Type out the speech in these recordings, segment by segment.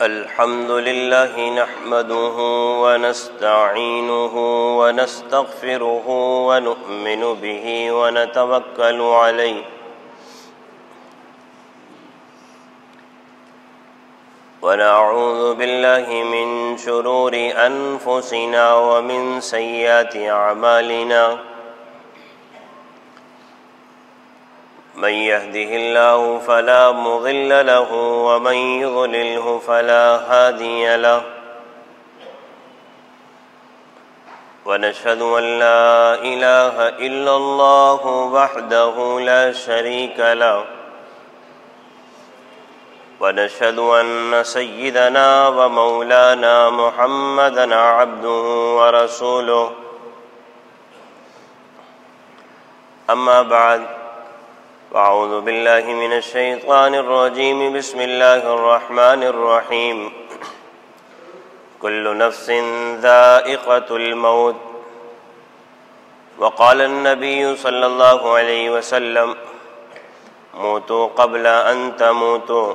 الحمد لله نحمده ونستعينه ونستغفره ونؤمن به ونتوكل عليه ونعوذ بالله من شرور أنفسنا ومن سيئات أعمالنا من يهده الله فلا مضل له ومن يضلله فلا هادي له ونشهد أن لا إله إلا الله وحده لا شريك له ونشهد أن سيدنا ومولانا محمدًا عبده ورسوله أما بعد أعوذ بالله من الشيطان الرجيم بسم الله الرحمن الرحيم كل نفس ذائقة الموت وقال النبي صلى الله عليه وسلم موتوا قبل أن تموتوا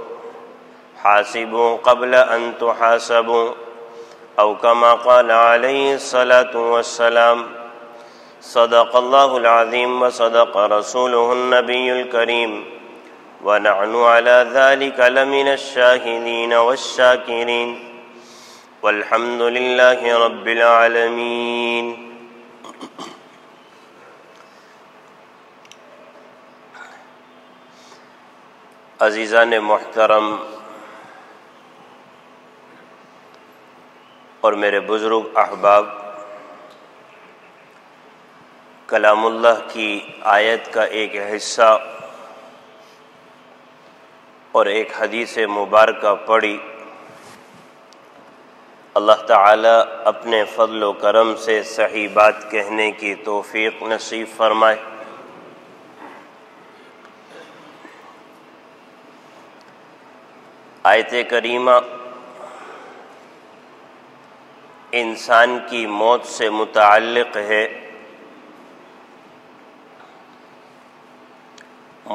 حاسبوا قبل أن تحاسبوا أو كما قال عليه الصلاة والسلام صدق الله العظيم وصدق رسوله النبي الكريم ونحن على ذلك لمن الشاهدين والشاكرين والحمد لله رب العالمين. عزیزان محترم اور میرے بزرگ احباب، کلام اللہ کی آیت کا ایک حصہ اور ایک حدیث مبارکہ پڑھی، اللہ تعالی اپنے فضل و کرم سے صحیح بات کہنے کی توفیق نصیب فرمائے۔ آیت کریمہ انسان کی موت سے متعلق ہے۔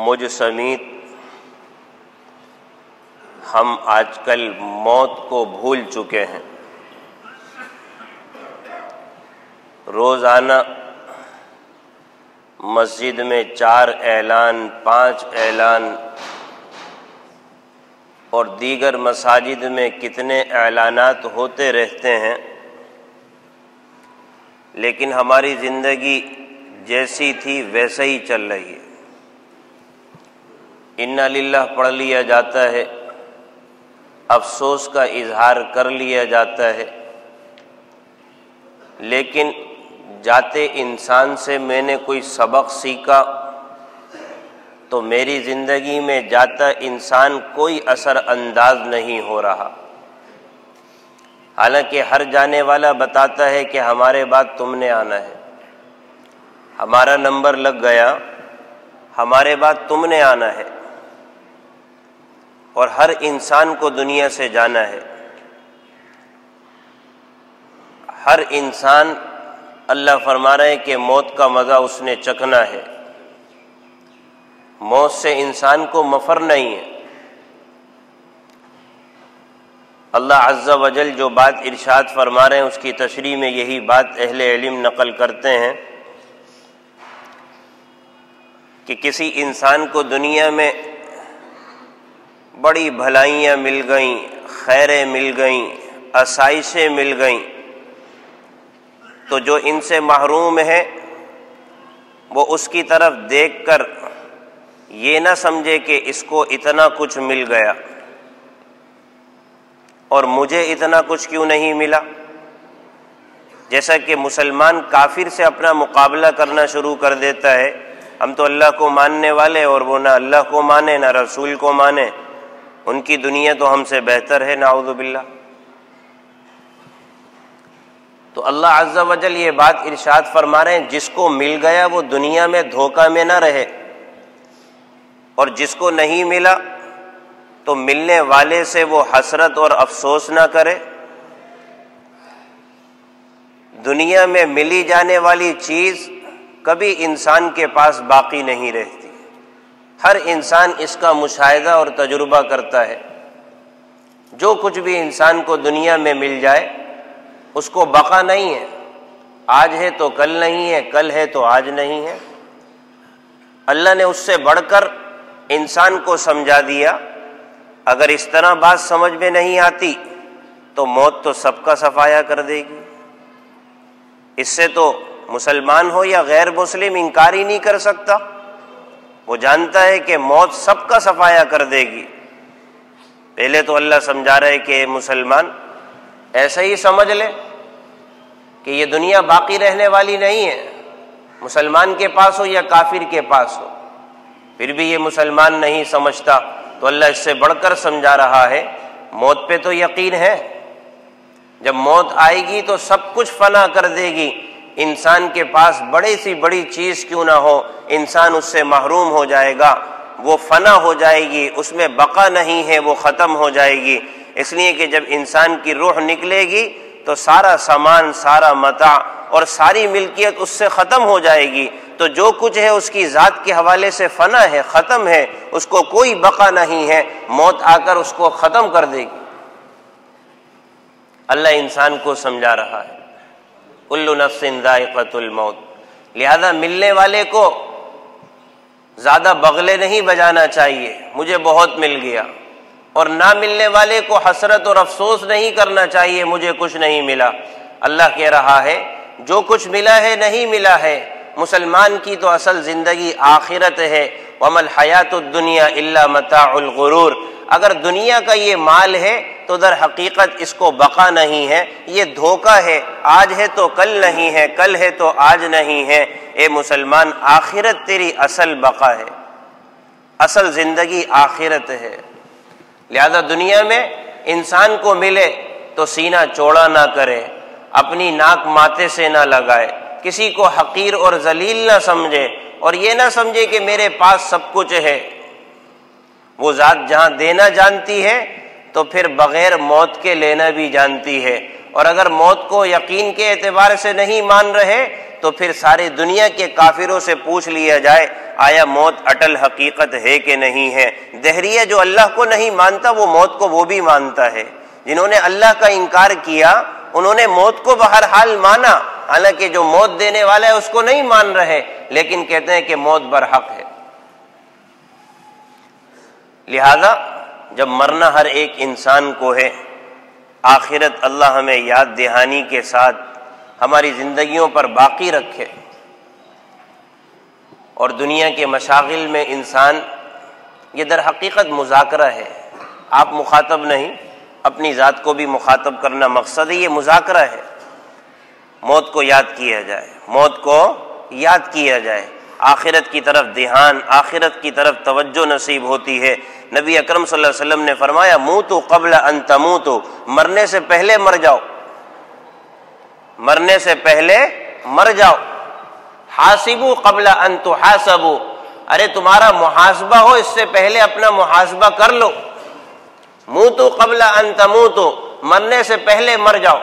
مجھ سمیت ہم آج کل موت کو بھول چکے ہیں۔ روزانہ مسجد میں 4 اعلان، 5 اعلان اور دیگر مساجد میں کتنے اعلانات ہوتے رہتے ہیں، لیکن ہماری زندگی جیسی تھی ویسے ہی چل رہی ہے۔ انا للہ پڑھ لیا جاتا ہے، افسوس کا اظہار کر لیا جاتا ہے، لیکن جاتے انسان سے میں نے کوئی سبق سیکھا تو میری زندگی میں جاتا انسان کوئی اثر انداز نہیں ہو رہا۔ حالانکہ ہر جانے والا بتاتا ہے کہ ہمارے بعد تم نے آنا ہے، ہمارا نمبر لگ گیا، ہمارے بعد تم نے آنا ہے، اور ہر انسان کو دنیا سے جانا ہے۔ ہر انسان، اللہ فرما رہے ہیں کہ موت کا مزہ اس نے چکھنا ہے، موت سے انسان کو مفر نہیں ہے۔ اللہ عز و جل جو بات ارشاد فرما رہے ہیں اس کی تشریح میں یہی بات اہل علم نقل کرتے ہیں کہ کسی انسان کو دنیا میں بڑی بھلائیاں مل گئیں، خیریں مل گئیں، آسائشیں مل گئیں، تو جو ان سے محروم ہے وہ اس کی طرف دیکھ کر یہ نہ سمجھے کہ اس کو اتنا کچھ مل گیا اور مجھے اتنا کچھ کیوں نہیں ملا۔ جیسا کہ مسلمان کافر سے اپنا مقابلہ کرنا شروع کر دیتا ہے، ہم تو اللہ کو ماننے والے اور وہ نہ اللہ کو مانے نہ رسول کو مانے، ان کی دنیا تو ہم سے بہتر ہے، نعوذ باللہ۔ تو اللہ عز و جل یہ بات ارشاد فرما رہے ہیں، جس کو مل گیا وہ دنیا میں دھوکہ میں نہ رہے، اور جس کو نہیں ملا تو ملنے والے سے وہ حسرت اور افسوس نہ کرے۔ دنیا میں ملی جانے والی چیز کبھی انسان کے پاس باقی نہیں رہتی، ہر انسان اس کا مشاہدہ اور تجربہ کرتا ہے۔ جو کچھ بھی انسان کو دنیا میں مل جائے اس کو بقا نہیں ہے، آج ہے تو کل نہیں ہے، کل ہے تو آج نہیں ہے۔ اللہ نے اس سے بڑھ کر انسان کو سمجھا دیا، اگر اس طرح بات سمجھ میں نہیں آتی تو موت تو سب کا صفایا کر دے گی۔ اس سے تو مسلمان ہو یا غیر مسلم انکار ہی نہیں کر سکتا، وہ جانتا ہے کہ موت سب کا صفایا کر دے گی۔ پہلے تو اللہ سمجھا رہے کہ مسلمان ایسا ہی سمجھ لے کہ یہ دنیا باقی رہنے والی نہیں ہے، مسلمان کے پاس ہو یا کافر کے پاس ہو۔ پھر بھی یہ مسلمان نہیں سمجھتا تو اللہ اس سے بڑھ کر سمجھا رہا ہے، موت پہ تو یقین ہے، جب موت آئے گی تو سب کچھ فنا کر دے گی۔ انسان کے پاس بڑی سی بڑی چیز کیوں نہ ہو، انسان اس سے محروم ہو جائے گا، وہ فنا ہو جائے گی، اس میں بقا نہیں ہے، وہ ختم ہو جائے گی۔ اس لیے کہ جب انسان کی روح نکلے گی تو سارا سامان، سارا متاع اور ساری ملکیت اس سے ختم ہو جائے گی، تو جو کچھ ہے اس کی ذات کے حوالے سے فنا ہے، ختم ہے، اس کو کوئی بقا نہیں ہے، موت آ کر اس کو ختم کر دے گی۔ اللہ انسان کو سمجھا رہا ہے کل نفس ذائقۃ الموت، لہذا ملنے والے کو زیادہ بغلے نہیں بجانا چاہیے مجھے بہت مل گیا، اور نہ ملنے والے کو حسرت اور افسوس نہیں کرنا چاہیے مجھے کچھ نہیں ملا۔ اللہ کہہ رہا ہے جو کچھ ملا ہے نہیں ملا ہے، مسلمان کی تو اصل زندگی آخرت ہے، وَمَا الْحَيَاةُ الدُّنْيَا إِلَّا مَتَاعُ الْغُرُورِ۔ اگر دنیا کا یہ مال ہے تو در حقیقت اس کو بقا نہیں ہے، یہ دھوکہ ہے، آج ہے تو کل نہیں ہے، کل ہے تو آج نہیں ہے۔ اے مسلمان، آخرت تیری اصل بقا ہے، اصل زندگی آخرت ہے۔ لہذا دنیا میں انسان کو ملے تو سینہ چوڑا نہ کرے، اپنی ناک ماتھے سے نہ لگائے، کسی کو حقیر اور ذلیل نہ سمجھے، اور یہ نہ سمجھے کہ میرے پاس سب کچھ ہے۔ وہ ذات جہاں دینا جانتی ہے تو پھر بغیر موت کے لینا بھی جانتی ہے، اور اگر موت کو یقین کے اعتبار سے نہیں مان رہے تو پھر ساری دنیا کے کافروں سے پوچھ لیا جائے آیا موت اٹل حقیقت ہے کہ نہیں ہے۔ دہریہ جو اللہ کو نہیں مانتا وہ موت کو وہ بھی مانتا ہے، جنہوں نے اللہ کا انکار کیا انہوں نے موت کو بہرحال مانا، حالانکہ جو موت دینے والا ہے اس کو نہیں مان رہے، لیکن کہتے ہیں کہ موت برحق ہے۔ لہذا جب مرنا ہر ایک انسان کو ہے، آخرت اللہ ہمیں یاد دہانی کے ساتھ ہماری زندگیوں پر باقی رکھے، اور دنیا کے مشاغل میں انسان، یہ در حقیقت مذاکرہ ہے، آپ مخاطب نہیں، اپنی ذات کو بھی مخاطب کرنا مقصد ہے، یہ مذاکرہ ہے۔ موت کو یاد کیا جائے، موت کو یاد کیا جائے، آخرت کی طرف دھیان، آخرت کی طرف توجہ نصیب ہوتی ہے۔ نبی اکرم صلی اللہ علیہ وسلم نے فرمایا موتوا قبل ان تموتوا، مرنے سے پہلے مر جاؤ، مرنے سے پہلے مر جاؤ۔ حاسبوا قبل ان تحاسبوا، ارے تمہارا محاسبہ ہو اس سے پہلے اپنا محاسبہ کر لو۔ موتوا قبل ان تموتوا، مرنے سے پہلے مر جاؤ۔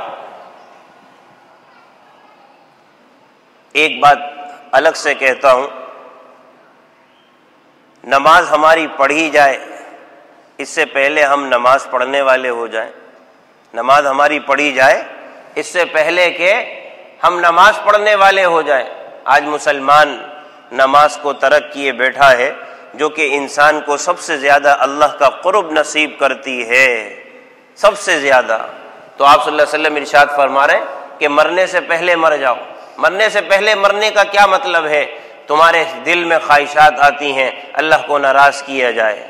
ایک بات الگ سے کہتا ہوں، نماز ہماری پڑھی جائے اس سے پہلے ہم نماز پڑھنے والے ہو جائیں، نماز ہماری پڑھی جائے اس سے پہلے کہ ہم نماز پڑھنے والے ہو جائیں۔ آج مسلمان نماز کو ترک کیے بیٹھا ہے، جو کہ انسان کو سب سے زیادہ اللہ کا قرب نصیب کرتی ہے، سب سے زیادہ۔ تو آپ صلی اللہ علیہ وسلم ارشاد فرما رہے ہیں کہ مرنے سے پہلے مر جاؤ۔ مرنے سے پہلے مرنے کا کیا مطلب ہے؟ تمہارے دل میں خواہشات آتی ہیں اللہ کو ناراض کیا جائے،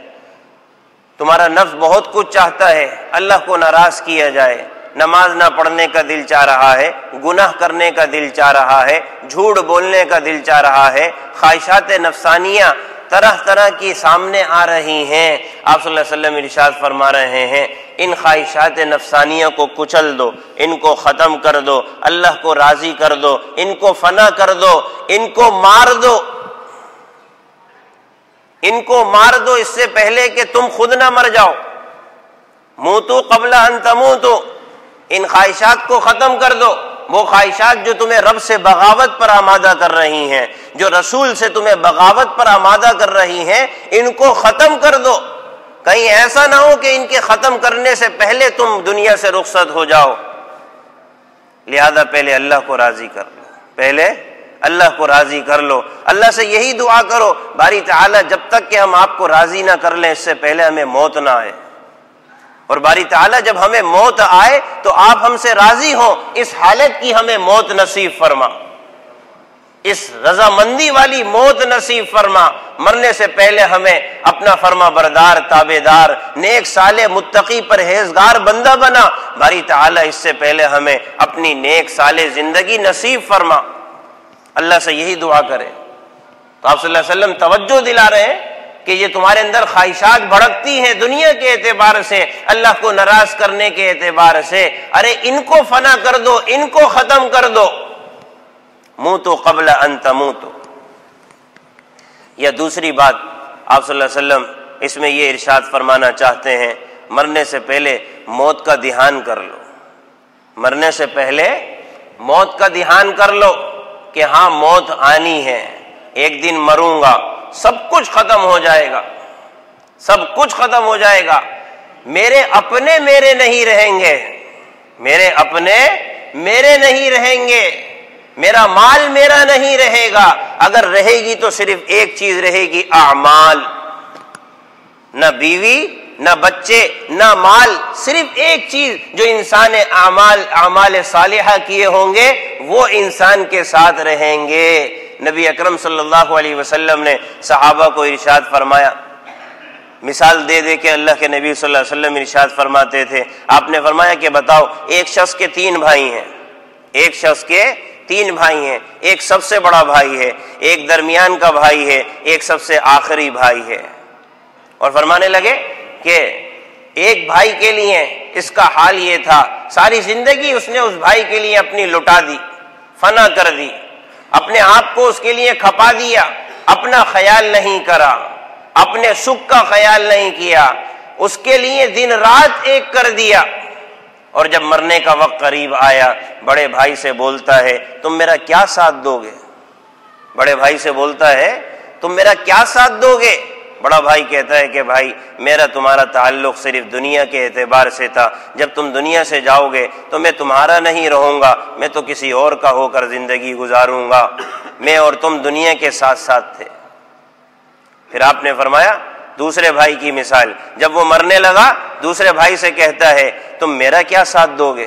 تمہارا نفس بہت کچھ چاہتا ہے اللہ کو ناراض کیا جائے، نماز نہ پڑھنے کا دل چاہ رہا ہے، گناہ کرنے کا دل چاہ رہا ہے، جھوٹ بولنے کا دل چاہ رہا ہے، خواہشات نفسانیہ طرح طرح کی سامنے آ رہی ہیں۔ آپ صلی اللہ علیہ وسلم ارشاد فرما رہے ہیں ان خواہشات نفسانیہ کو کچل دو، ان کو ختم کر دو، اللہ کو راضی کر دو، ان کو فنا کر دو، ان کو مار دو، ان کو مار دو اس سے پہلے کہ تم خود نہ مر جاؤ۔ موتوا قبل ان تموتوا، ان خواہشات کو ختم کر دو، وہ خواہشات جو تمہیں رب سے بغاوت پر آمادہ کر رہی ہیں، جو رسول سے تمہیں بغاوت پر آمادہ کر رہی ہیں، ان کو ختم کر دو۔ کہیں ایسا نہ ہو کہ ان کے ختم کرنے سے پہلے تم دنیا سے رخصت ہو جاؤ، لہذا پہلے اللہ کو راضی کر لو، پہلے اللہ کو راضی کر لو۔ اللہ سے یہی دعا کرو باری تعالیٰ جب تک کہ ہم آپ کو راضی نہ کر لیں اس سے پہلے ہمیں موت نہ آئے، اور باری تعالیٰ جب ہمیں موت آئے تو آپ ہم سے راضی ہوں، اس حالت کی ہمیں موت نصیب فرما، اس رضامندی والی موت نصیب فرما۔ مرنے سے پہلے ہمیں اپنا فرما بردار، تابع دار، نیک صالح متقی پرہیزگار بندہ بنا، باری تعالیٰ اس سے پہلے ہمیں اپنی نیک صالح زندگی نصیب فرما۔ اللہ سے یہی دعا کریں تو آپ صلی اللہ علیہ وسلم توجہ دلا رہے ہیں کہ یہ تمہارے اندر خواہشات بھڑکتی ہیں دنیا کے اعتبار سے، اللہ کو ناراض کرنے کے اعتبار سے، ارے ان کو فنا کر دو، ان کو ختم کر دو، موتو قبل ان تموتو۔ یا دوسری بات آپ صلی اللہ علیہ وسلم اس میں یہ ارشاد فرمانا چاہتے ہیں، مرنے سے پہلے موت کا دھیان کر لو، مرنے سے پہلے موت کا دھیان کر لو کہ ہاں موت آنی ہے، ایک دن مروں گا، سب کچھ ختم ہو جائے گا، سب کچھ ختم ہو جائے گا، میرے اپنے میرے نہیں رہیں گے، میرے اپنے میرے نہیں رہیں گے، میرا مال میرا نہیں رہے گا، اگر رہے گی تو صرف ایک چیز رہے گی، اعمال، نہ بیوی نہ بچے نہ مال، صرف ایک چیز جو انسان اعمال صالحہ کیے ہوں گے وہ انسان کے ساتھ رہیں گے۔ نبی اکرم صلی اللہ علیہ وسلم نے صحابہ کو ارشاد فرمایا، مثال دے دے کے اللہ کے نبی صلی اللہ علیہ وسلم ارشاد فرماتے تھے، آپ نے فرمایا کہ بتاؤ ایک شخص کے 3 بھائی ہیں، ایک شخص کے 3 بھائی ہیں، ایک سب سے بڑا بھائی ہے، ایک درمیان کا بھائی ہے، ایک سب سے آخری بھائی ہے، اور فرمانے لگے کہ ایک بھائی کے لیے اس کا حال یہ تھا، ساری زندگی اس نے اس بھائی کے لیے اپنی لٹا دی، فنا کر دی، اپنے آپ کو اس کے لیے کھپا دیا، اپنا خیال نہیں کرا، اپنے سکھ کا خیال نہیں کیا، اس کے لیے دن رات ایک کر دیا، اور جب مرنے کا وقت قریب آیا بڑے بھائی سے بولتا ہے تم میرا کیا ساتھ دو گے، بڑے بھائی سے بولتا ہے تم میرا کیا ساتھ دو گے؟ بڑا بھائی کہتا ہے کہ بھائی میرا تمہارا تعلق صرف دنیا کے اعتبار سے تھا، جب تم دنیا سے جاؤ گے تو میں تمہارا نہیں رہوں گا، میں تو کسی اور کا ہو کر زندگی گزاروں گا، میں اور تم دنیا کے ساتھ ساتھ تھے۔ پھر آپ نے فرمایا دوسرے بھائی کی مثال، جب وہ مرنے لگا دوسرے بھائی سے کہتا ہے تم میرا کیا ساتھ دو گے،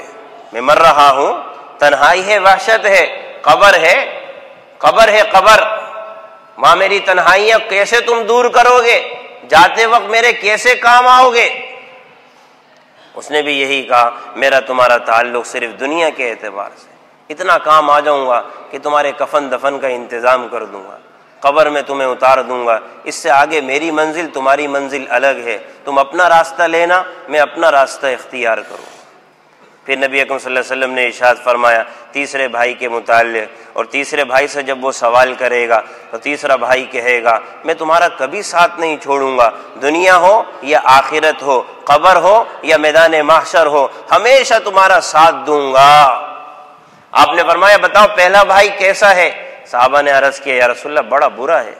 میں مر رہا ہوں، تنہائی ہے، وحشت ہے، قبر ہے، قبر ہے، قبر، وہاں میری تنہائیاں کیسے تم دور کرو گے، جاتے وقت میرے کیسے کام آؤ گے؟ اس نے بھی یہی کہا میرا تمہارا تعلق صرف دنیا کے اعتبار سے، اتنا کام آ جاؤں گا کہ تمہارے کفن دفن کا انتظام کر دوں گا، قبر میں تمہیں اتار دوں گا، اس سے آگے میری منزل تمہاری منزل الگ ہے، تم اپنا راستہ لینا، میں اپنا راستہ اختیار کروں۔ پھر نبی اکرم صلی اللہ علیہ وسلم نے ارشاد فرمایا تیسرے بھائی کے متعلق، اور تیسرے بھائی سے جب وہ سوال کرے گا تو تیسرا بھائی کہے گا میں تمہارا کبھی ساتھ نہیں چھوڑوں گا، دنیا ہو یا آخرت ہو، قبر ہو یا میدان محشر ہو، ہمیشہ تمہارا ساتھ دوں گا۔ آپ نے فرمایا بتاؤ پہلا بھائی کیسا ہے؟ صحابہ نے عرض کیا یا رسول اللہ بڑا برا ہے۔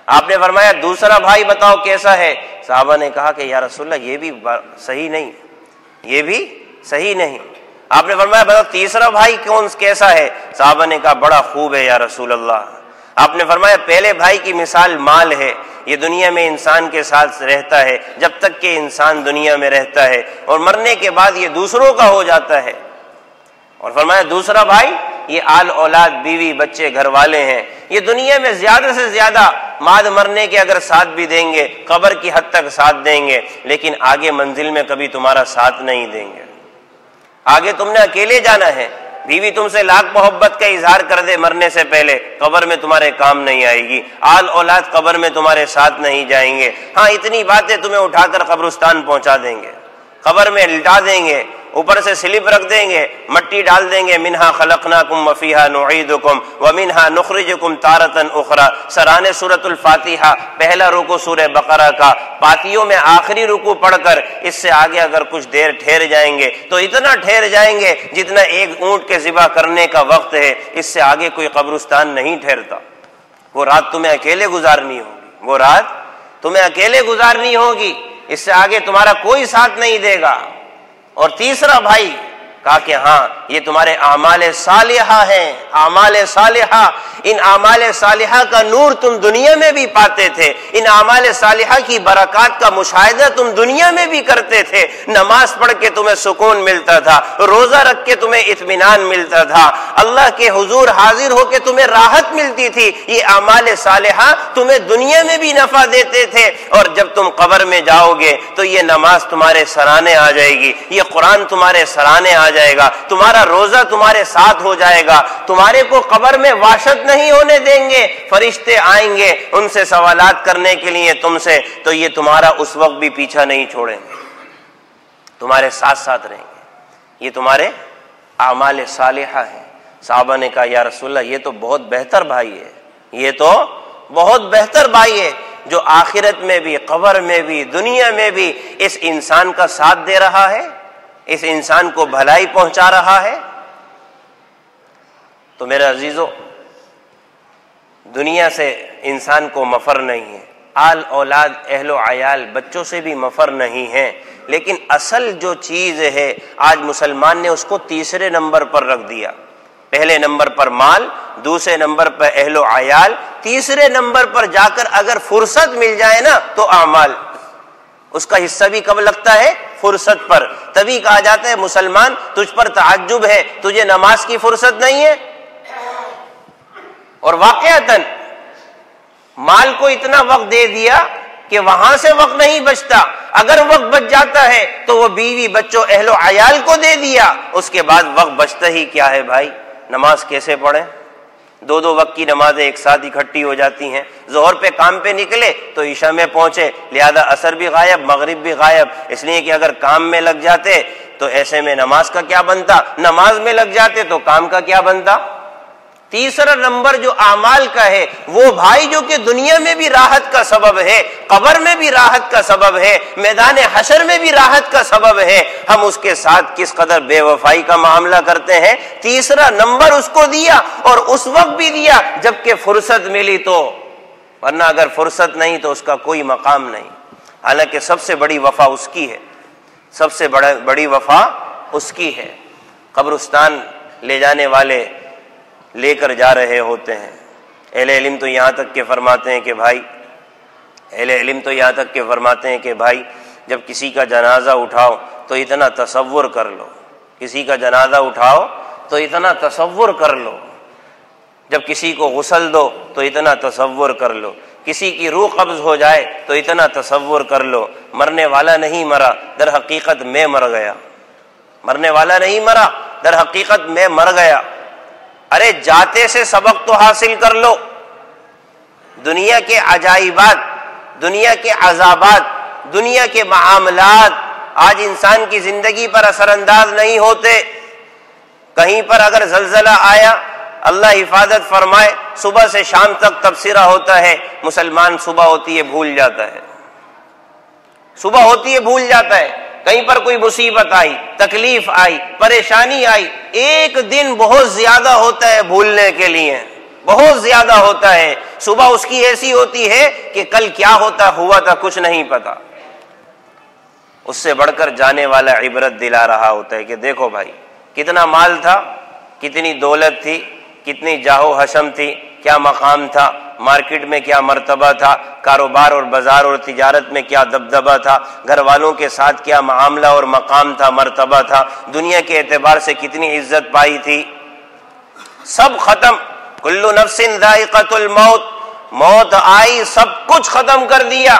آپ نے فرمایا دوسرا بھائی بتاؤ کیسا ہے؟ صحابہ نے کہا کہ یا رسول اللہ یہ بھی صحیح نہیں، یہ بھی صحیح نہیں۔ آپ نے فرمایا بتاؤ تیسرا بھائی کیسا ہے؟ صحابہ نے کہا بڑا خوب ہے یا رسول اللہ۔ آپ نے فرمایا پہلے بھائی کی مثال مال ہے، یہ دنیا میں انسان کے ساتھ رہتا ہے جب تک کہ انسان دنیا میں رہتا ہے، اور مرنے کے بعد یہ دوسروں کا ہو جاتا ہے۔ اور فرمایا دوسرا بھائی یہ آل اولاد، بیوی بچے گھر والے ہیں، یہ دنیا میں زیادہ سے زیادہ بعد مرنے کے اگر ساتھ بھی دیں گے قبر کی حد تک ساتھ دیں گے، لیکن آگے منزل میں کبھی تمہارا ساتھ نہیں دیں گے، آگے تم نے اکیلے جانا ہے، بیوی تم سے لاکھ محبت کا اظہار کر دے مرنے سے پہلے قبر میں تمہارے کام نہیں آئے گی، آل اولاد قبر میں تمہارے ساتھ نہیں جائیں گے، ہاں اتنی باتیں تمہیں اٹھا کر قبرستان پہنچا دیں گے، قبر میں لٹا دیں گے، اوپر سے سلپ رکھ دیں گے، مٹی ڈال دیں گے، منہا خلقناکم وفیہا نعیدکم ومنہا نخرجکم تارۃ اخری، سرانے سورۃ الفاتحہ پہلا رکوع سورہ بقرہ کا، پاتیوں میں آخری رکوع پڑھ کر اس سے آگے اگر کچھ دیر ٹھہر جائیں گے تو اتنا ٹھہر جائیں گے جتنا ایک اونٹ کے ذبح کرنے کا وقت ہے، اس سے آگے کوئی قبرستان نہیں ٹھہرتا۔ وہ رات تمہیں اکیلے گزارنی ہوگی، وہ رات تمہیں اکیلے گزارنی ہوگی، اس سے آگے تمہارا کوئی ساتھ نہیں دے گا۔ اور تیسرا بھائی کہا کہ ہاں یہ تمہارے اعمال صالحہ ہیں، اعمال صالحہ، ان اعمال صالحہ کا نور تم دنیا میں بھی پاتے تھے، ان اعمال صالحہ کی برکات کا مشاہدہ تم دنیا میں بھی کرتے تھے، نماز پڑھ کے تمہیں سکون ملتا تھا، روزہ رکھ کے تمہیں اطمینان ملتا تھا، اللہ کے حضور حاضر ہو کے تمہیں راحت ملتی تھی، یہ اعمال صالحہ تمہیں دنیا میں بھی نفع دیتے تھے، اور جب تم قبر میں جاؤ گے تو یہ نماز تمہارے سرانے آ جائے گی، یہ قرآن تمہارے سرانے آ جائے گا، تمہارا روزہ تمہارے ساتھ ہو جائے گا، تمہارے کو قبر میں وحشت نہیں ہونے دیں گے، فرشتے آئیں گے ان سے سوالات کرنے کے لیے تم سے، تو یہ تمہارا اس وقت بھی پیچھا نہیں چھوڑیں گے، تمہارے ساتھ ساتھ رہیں گے، یہ تمہارے اعمال صالحہ ہیں۔ صحابہ نے کہا یا رسول اللہ یہ تو بہت بہتر بھائی ہے، یہ تو بہت بہتر بھائی ہے جو آخرت میں بھی، قبر میں بھی، دنیا میں بھی اس انسان کا ساتھ دے رہا ہے، اس انسان کو بھلائی پہنچا رہا ہے۔ تو میرے عزیزو، دنیا سے انسان کو مفر نہیں ہے، آل اولاد، اہل و عیال، بچوں سے بھی مفر نہیں ہے، لیکن اصل جو چیز ہے آج مسلمان نے اس کو تیسرے نمبر پر رکھ دیا۔ پہلے نمبر پر مال، دوسرے نمبر پر اہل و عیال، تیسرے نمبر پر جا کر اگر فرصت مل جائے نا تو اعمال، اس کا حصہ بھی کب لگتا ہے؟ فرصت پر۔ تبھی کہا جاتا ہے مسلمان تجھ پر تعجب ہے، تجھے نماز کی فرصت نہیں ہے۔ اور واقعتاً مال کو اتنا وقت دے دیا کہ وہاں سے وقت نہیں بچتا، اگر وقت بچ جاتا ہے تو وہ بیوی بچوں اہل و عیال کو دے دیا، اس کے بعد وقت بچتا ہی کیا ہے بھائی؟ نماز کیسے پڑھیں؟ دو دو وقت کی نمازیں ایک ساتھ اکٹھی ہو جاتی ہیں، ظہر پہ کام پہ نکلے تو عشاء میں پہنچے، لہذا عصر بھی غائب، مغرب بھی غائب، اس لیے کہ اگر کام میں لگ جاتے تو ایسے میں نماز کا کیا بنتا، نماز میں لگ جاتے تو کام کا کیا بنتا۔ تیسرا نمبر جو اعمال کا ہے وہ بھائی جو کہ دنیا میں بھی راحت کا سبب ہے، قبر میں بھی راحت کا سبب ہے، میدان حشر میں بھی راحت کا سبب ہے، ہم اس کے ساتھ کس قدر بے وفائی کا معاملہ کرتے ہیں۔ تیسرا نمبر اس کو دیا، اور اس وقت بھی دیا جبکہ فرصت ملی تو، ورنہ اگر فرصت نہیں تو اس کا کوئی مقام نہیں۔ حالانکہ سب سے بڑی وفا اس کی ہے، سب سے بڑی وفا اس کی ہے۔ قبرستان لے جانے والے لے کر جا رہے ہوتے ہیں، اہل علم تو یہاں تک کہ فرماتے ہیں کہ بھائی، اہل علم تو یہاں تک کہ فرماتے ہیں کہ بھائی جب کسی کا جنازہ اٹھاؤ تو اتنا تصور کر لو، کسی کا جنازہ اٹھاؤ تو اتنا تصور کر لو، جب کسی کو غسل دو تو اتنا تصور کر لو، کسی کی روح قبض ہو جائے تو اتنا تصور کر لو، مرنے والا نہیں مرا، در حقیقت میں مر گیا، مرنے والا نہیں مرا، در حقیقت میں مر گیا۔ ارے جاتے سے سبق تو حاصل کر لو، دنیا کے عجائبات، دنیا کے عذابات، دنیا کے معاملات آج انسان کی زندگی پر اثر انداز نہیں ہوتے۔ کہیں پر اگر زلزلہ آیا، اللہ حفاظت فرمائے، صبح سے شام تک تبصرہ ہوتا ہے، مسلمان صبح ہوتی ہے بھول جاتا ہے، صبح ہوتی ہے بھول جاتا ہے۔ کہیں پر کوئی مصیبت آئی، تکلیف آئی، پریشانی آئی، ایک دن بہت زیادہ ہوتا ہے بھولنے کے لیے، بہت زیادہ ہوتا ہے۔ صبح اس کی ایسی ہوتی ہے کہ کل کیا ہوا تھا کچھ نہیں پتا۔ اس سے بڑھ کر جانے والا عبرت دلا رہا ہوتا ہے کہ دیکھو بھائی کتنا مال تھا، کتنی دولت تھی، کتنی جاہ و حشم تھی، کیا مقام تھا، مارکیٹ میں کیا مرتبہ تھا، کاروبار اور بازار اور تجارت میں کیا دبدبہ تھا، گھر والوں کے ساتھ کیا معاملہ اور مقام تھا، مرتبہ تھا، دنیا کے اعتبار سے کتنی عزت پائی تھی، سب ختم۔ کل نفس ذائقۃ الموت، موت آئی سب کچھ ختم کر دیا۔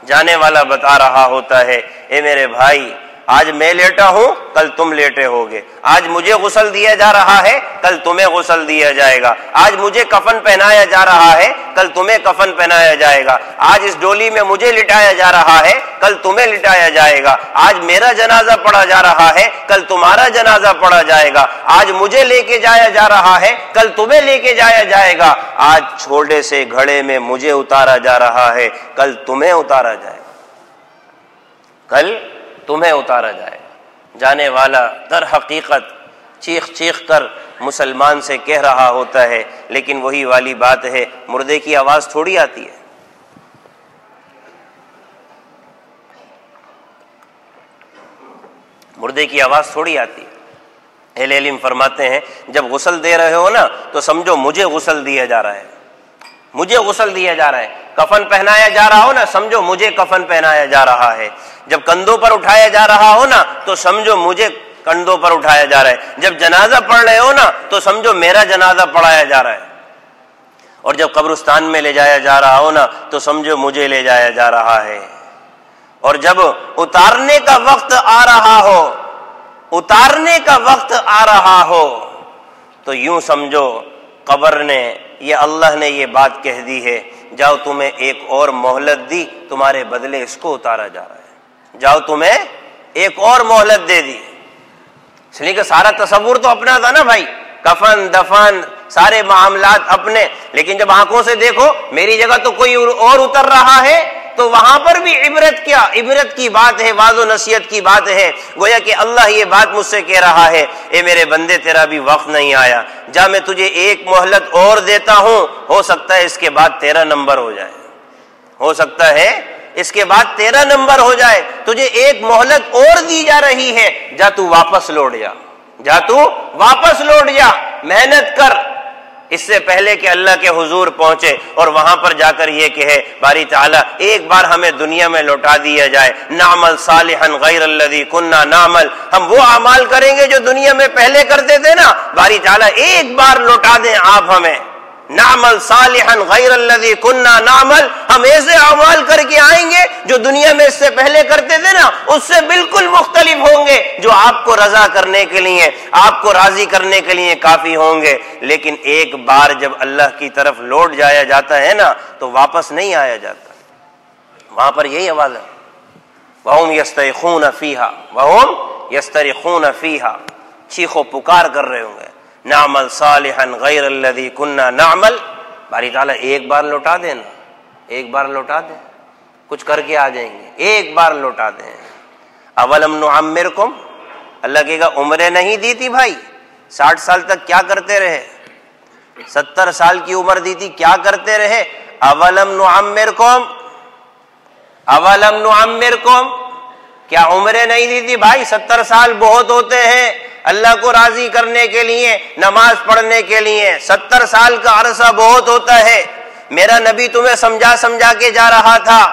جانے والا بتا رہا ہوتا ہے اے میرے بھائی آج میں لیٹا ہوں کل تم لیٹے ہوگے، آج مجھے غسل دیا جا رہا ہے کل تمہیں غسل دیا جائے گا، آج مجھے کفن پہنایا جا رہا ہے کل تمہیں کفن پہنایا جائے گا، آج اس ڈولی میں مجھے لٹایا جا رہا ہے کل تمہیں لٹایا جائے گا، آج میرا جنازہ پڑھا جا رہا ہے کل تمہارا جنازہ پڑھا جائے گا، آج مجھے لے کے جایا جا رہا ہے کل تمہیں لے کے جایا جائے گا، آج چھوٹے سے گھڑے میں مجھے اتارا جا رہا ہے کل تمہیں اتارا جائے گا، کل تمہیں اتارا جائے گا۔ جانے والا در حقیقت چیخ چیخ کر مسلمان سے کہہ رہا ہوتا ہے، لیکن وہی والی بات ہے، مردے کی آواز تھوڑی آتی ہے۔ مردے کی آواز تھوڑی آتی ہے۔ اہل علم فرماتے ہیں جب غسل دے رہے ہو نا تو سمجھو مجھے غسل دیا جا رہا ہے، مجھے غسل دیا جا رہا ہے۔ کفن پہنایا جا رہا ہو نا سمجھو مجھے کفن پہنایا جا رہا ہے۔ جب کندھوں پر اٹھایا جا رہا ہو نا تو سمجھو مجھے کندھوں پر اٹھایا جا رہا ہے۔ جب جنازہ پڑھ رہے ہو نا تو سمجھو میرا جنازہ پڑھایا جا رہا ہے۔ اور جب قبرستان میں لے جایا جا رہا ہو نا تو سمجھو مجھے لے جایا جا رہا ہے۔ اور جب اتارنے کا وقت آ رہا ہو، اتارنے کا وقت آ رہا ہو تو یوں سمجھو قبر نے یہ اللہ نے یہ بات کہہ دی ہے جاؤ تمہیں ایک اور مہلت دی، تمہارے بدلے اس کو اتارا جا رہا ہے، جاؤ تمہیں ایک اور مہلت دے دی۔ اس لیے کہ سارا تصور تو اپنا تھا نا بھائی، کفن دفن سارے معاملات اپنے، لیکن جب آنکھوں سے دیکھو میری جگہ تو کوئی اور اتر رہا ہے تو وہاں پر بھی عبرت کیا، عبرت کی بات ہے، واعظ و نصیحت کی بات ہے۔ گویا کہ اللہ یہ بات مجھ سے کہہ رہا ہے اے میرے بندے تیرا بھی وقت نہیں آیا، جا میں تجھے ایک مہلت اور دیتا ہوں، ہو سکتا ہے اس کے بعد تیرا نمبر ہو جائے، ہو سکتا ہے اس کے بعد تیرا نمبر ہو جائے، تجھے ایک مہلت اور دی جا رہی ہے، جا تو واپس لوٹ جا، جا تو واپس لوٹ جا، محنت کر اس سے پہلے کہ اللہ کے حضور پہنچے اور وہاں پر جا کر یہ کہے باری تعالیٰ ایک بار ہمیں دنیا میں لوٹا دیا جائے، نعمل صالحا غیر الذی کننا نعمل، ہم وہ اعمال کریں گے جو دنیا میں پہلے کرتے تھے نا، باری تعالیٰ ایک بار لوٹا دیں آپ ہمیں، نعمل صالحا غیر الذی کننا نعمل، ہم ایسے اعمال کر کے آئیں گے جو دنیا میں اس سے پہلے کرتے تھے نا اس سے بالکل مختلف ہوں گے، جو آپ کو رضا کرنے کے لیے، آپ کو راضی کرنے کے لیے کافی ہوں گے۔ لیکن ایک بار جب اللہ کی طرف لوٹ جایا جاتا ہے نا تو واپس نہیں آیا جاتا۔ وہاں پر یہی آواز ہے وَهُمْ يَسْتَرِخُونَ فِيهَا وَهُمْ يَسْتَرِخُونَ فِيهَا، چیخ و پکار کر رہے ہوں گے، نعمل صالحا غیر الذی کننا نعمل، باری تعالیٰ ایک بار لوٹا دینا، ایک بار لوٹا دیں، کچھ کر کے آ جائیں گے، ایک بار لوٹا دیں۔ اولم نعمرکم، اللہ کہے گا عمریں نہیں دی تھی بھائی، 60 سال تک کیا کرتے رہے، 70 سال کی عمر دی تھی کیا کرتے رہے، اولم نعمرکم، اولم نعمرکم، کیا عمریں نہیں دی تھی بھائی، 70 سال بہت ہوتے ہیں اللہ کو راضی کرنے کے لیے، نماز پڑھنے کے لیے، 70 سال کا عرصہ بہت ہوتا ہے۔ میرا نبی تمہیں سمجھا سمجھا کے جا رہا تھا،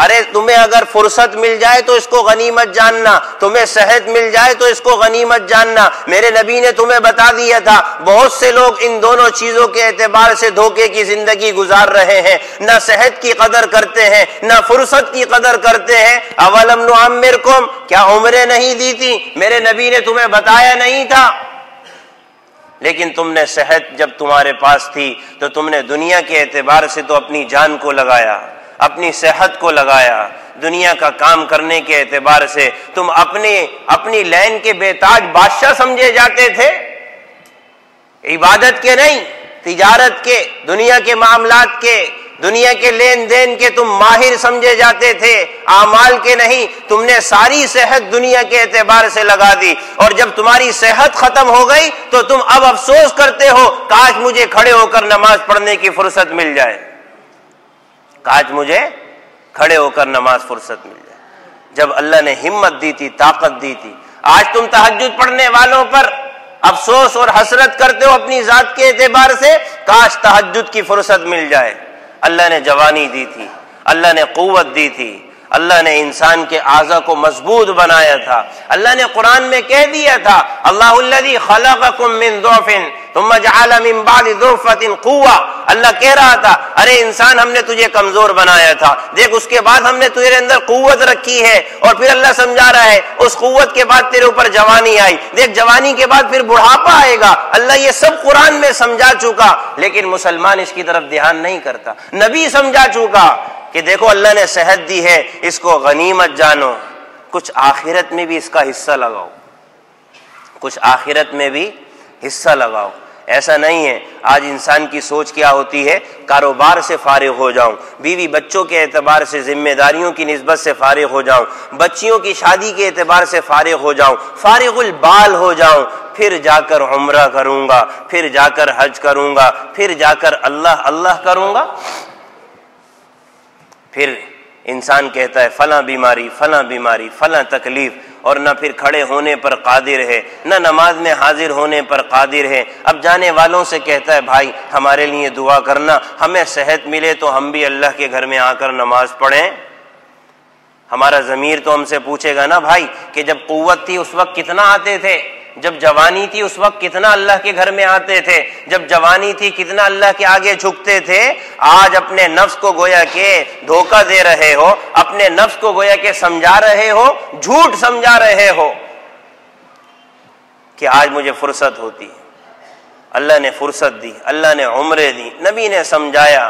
ارے تمہیں اگر فرصت مل جائے تو اس کو غنیمت جاننا، تمہیں صحت مل جائے تو اس کو غنیمت جاننا۔ میرے نبی نے تمہیں بتا دیا تھا بہت سے لوگ ان دونوں چیزوں کے اعتبار سے دھوکے کی زندگی گزار رہے ہیں، نہ صحت کی قدر کرتے ہیں نہ فرصت کی قدر کرتے ہیں۔ اولم نعمرکم، کیا عمریں نہیں دی تھی، میرے نبی نے تمہیں بتایا نہیں تھا؟ لیکن تم نے صحت جب تمہارے پاس تھی تو تم نے دنیا کے اعتبار سے تو اپنی جان کو لگایا، اپنی صحت کو لگایا، دنیا کا کام کرنے کے اعتبار سے تم اپنی لین کے بے تاج بادشاہ سمجھے جاتے تھے، عبادت کے نہیں، تجارت کے، دنیا کے معاملات کے، دنیا کے لین دین کے تم ماہر سمجھے جاتے تھے، اعمال کے نہیں۔ تم نے ساری صحت دنیا کے اعتبار سے لگا دی، اور جب تمہاری صحت ختم ہو گئی تو تم اب افسوس کرتے ہو کاش مجھے کھڑے ہو کر نماز پڑھنے کی فرصت مل جائے، کاش مجھے کھڑے ہو کر نماز فرصت مل جائے۔ جب اللہ نے ہمت دی تھی، طاقت دی تھی، آج تم تہجد پڑھنے والوں پر افسوس اور حسرت کرتے ہو اپنی ذات کے اعتبار سے، کاش تہجد کی فرصت مل جائے۔ اللہ نے جوانی دی تھی، اللہ نے قوت دی تھی، اللہ نے انسان کے اعضاء کو مضبوط بنایا تھا۔ اللہ نے قرآن میں کہہ دیا تھا اللہ الذی خلقکم من ضعف ثم جعل من بعد ضعف قوة، اللہ کہہ رہا تھا ارے انسان ہم نے تجھے کمزور بنایا تھا، دیکھ اس کے بعد ہم نے تیرے اندر قوت رکھی ہے، اور پھر اللہ سمجھا رہا ہے اس قوت کے بعد تیرے اوپر جوانی آئی، دیکھ جوانی کے بعد پھر بڑھاپا آئے گا، اللہ یہ سب قرآن میں سمجھا چکا، لیکن مسلمان اس کی طرف دھیان نہیں کرتا۔ نبی سمجھا چکا کہ دیکھو اللہ نے صحت دی ہے، اس کو غنیمت جانو، کچھ آخرت میں بھی اس کا حصہ لگاؤ، کچھ آخرت میں بھی حصہ لگاؤ۔ ایسا نہیں ہے آج انسان کی سوچ کیا ہوتی ہے، کاروبار سے فارغ ہو جاؤں، بیوی بچوں کے اعتبار سے ذمہ داریوں کی نسبت سے فارغ ہو جاؤں، بچیوں کی شادی کے اعتبار سے فارغ ہو جاؤں، فارغ البال ہو جاؤں، پھر جا کر عمرہ کروں گا، پھر جا کر حج کروں گا، پھر جا کر اللہ اللہ کروں گا۔ پھر انسان کہتا ہے فلاں بیماری فلاں بیماری فلاں تکلیف، اور نہ پھر کھڑے ہونے پر قادر ہے، نہ نماز میں حاضر ہونے پر قادر ہے۔ اب جانے والوں سے کہتا ہے بھائی ہمارے لیے دعا کرنا، ہمیں صحت ملے تو ہم بھی اللہ کے گھر میں آ کر نماز پڑھیں۔ ہمارا ضمیر تو ہم سے پوچھے گا نا بھائی کہ جب قوت تھی اس وقت کتنا آتے تھے، جب جوانی تھی اس وقت کتنا اللہ کے گھر میں آتے تھے، جب جوانی تھی کتنا اللہ کے آگے جھکتے تھے۔ آج اپنے نفس کو گویا کہ دھوکہ دے رہے ہو، اپنے نفس کو گویا کہ سمجھا رہے ہو، جھوٹ سمجھا رہے ہو کہ آج مجھے فرصت ہوتی ہے۔ اللہ نے فرصت دی، اللہ نے عمریں دی، نبی نے سمجھایا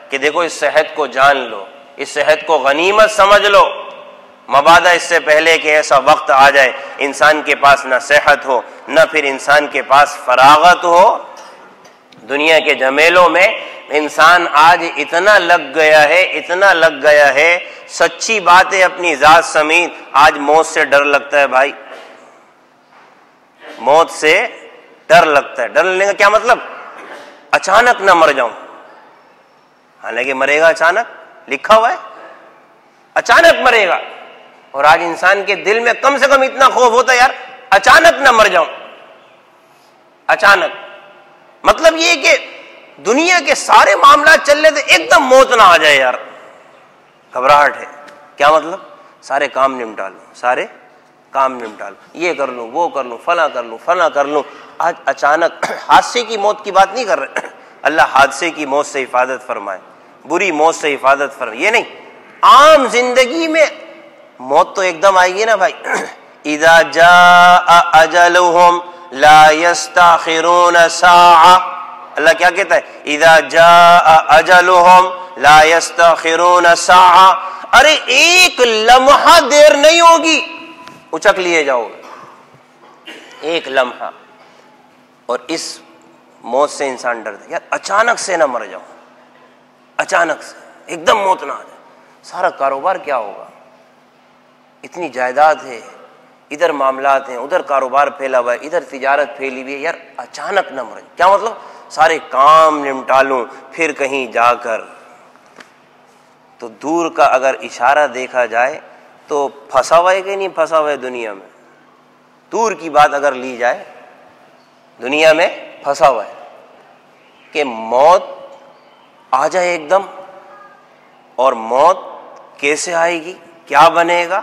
کہ دیکھو اس صحت کو جان لو، اس صحت کو غنیمت سمجھ لو، مبادا اس سے پہلے کہ ایسا وقت آ جائے انسان کے پاس نہ صحت ہو نہ پھر انسان کے پاس فراغت ہو۔ دنیا کے جھمیلوں میں انسان آج اتنا لگ گیا ہے، اتنا لگ گیا ہے، سچی بات ہے اپنی ذات سمیت آج موت سے ڈر لگتا ہے بھائی، موت سے ڈر لگتا ہے۔ ڈر لینے کا کیا مطلب؟ اچانک نہ مر جاؤں، حالانکہ مرے گا اچانک، لکھا ہوا ہے اچانک مرے گا۔ اور آج انسان کے دل میں کم سے کم اتنا خوف ہوتا ہے یار اچانک نہ مر جاؤں، اچانک۔ مطلب یہ کہ دنیا کے سارے معاملات چل رہے تھے، ایک دم موت نہ آ جائے یار، گھبراہٹ ہے۔ کیا مطلب؟ سارے کام نمٹا لوں، سارے کام نمٹا لوں، یہ کر لوں، وہ کر لوں، فلاں کر لوں، فلاں کر لوں۔ آج اچانک حادثے کی موت کی بات نہیں کر رہے، اللہ حادثے کی موت سے حفاظت فرمائے، بری موت سے حفاظت فرمائے، یہ نہیں، عام زندگی میں موت تو ایک دم آئے گی نا بھائی۔ اذا جاء اجلهم لا يستاخرون ساعة، اللہ کیا کہتا ہے؟ اذا جاء اجلهم لا يستاخرون ساعة، ارے ایک لمحہ دیر نہیں ہوگی، اچک لیے جاؤ گے ایک لمحہ۔ اور اس موت سے انسان ڈرتا ہے یار اچانک سے نہ مر جاؤں، اچانک سے ایک دم موت نہ آ جائے، سارا کاروبار کیا ہوگا، اتنی جائیداد ہے، ادھر معاملات ہیں، ادھر کاروبار پھیلا ہوا ہے، ادھر تجارت پھیلی ہوئی ہے، یار اچانک نہ مرے۔ کیا مطلب؟ سارے کام نمٹا لوں پھر کہیں جا کر۔ تو دور کا اگر اشارہ دیکھا جائے تو پھنسا ہوا ہے کہ نہیں پھنسا ہوا ہے دنیا میں؟ دور کی بات اگر لی جائے دنیا میں پھنسا ہوا ہے کہ موت آ جائے ایک دم، اور موت کیسے آئے گی، کیا بنے گا؟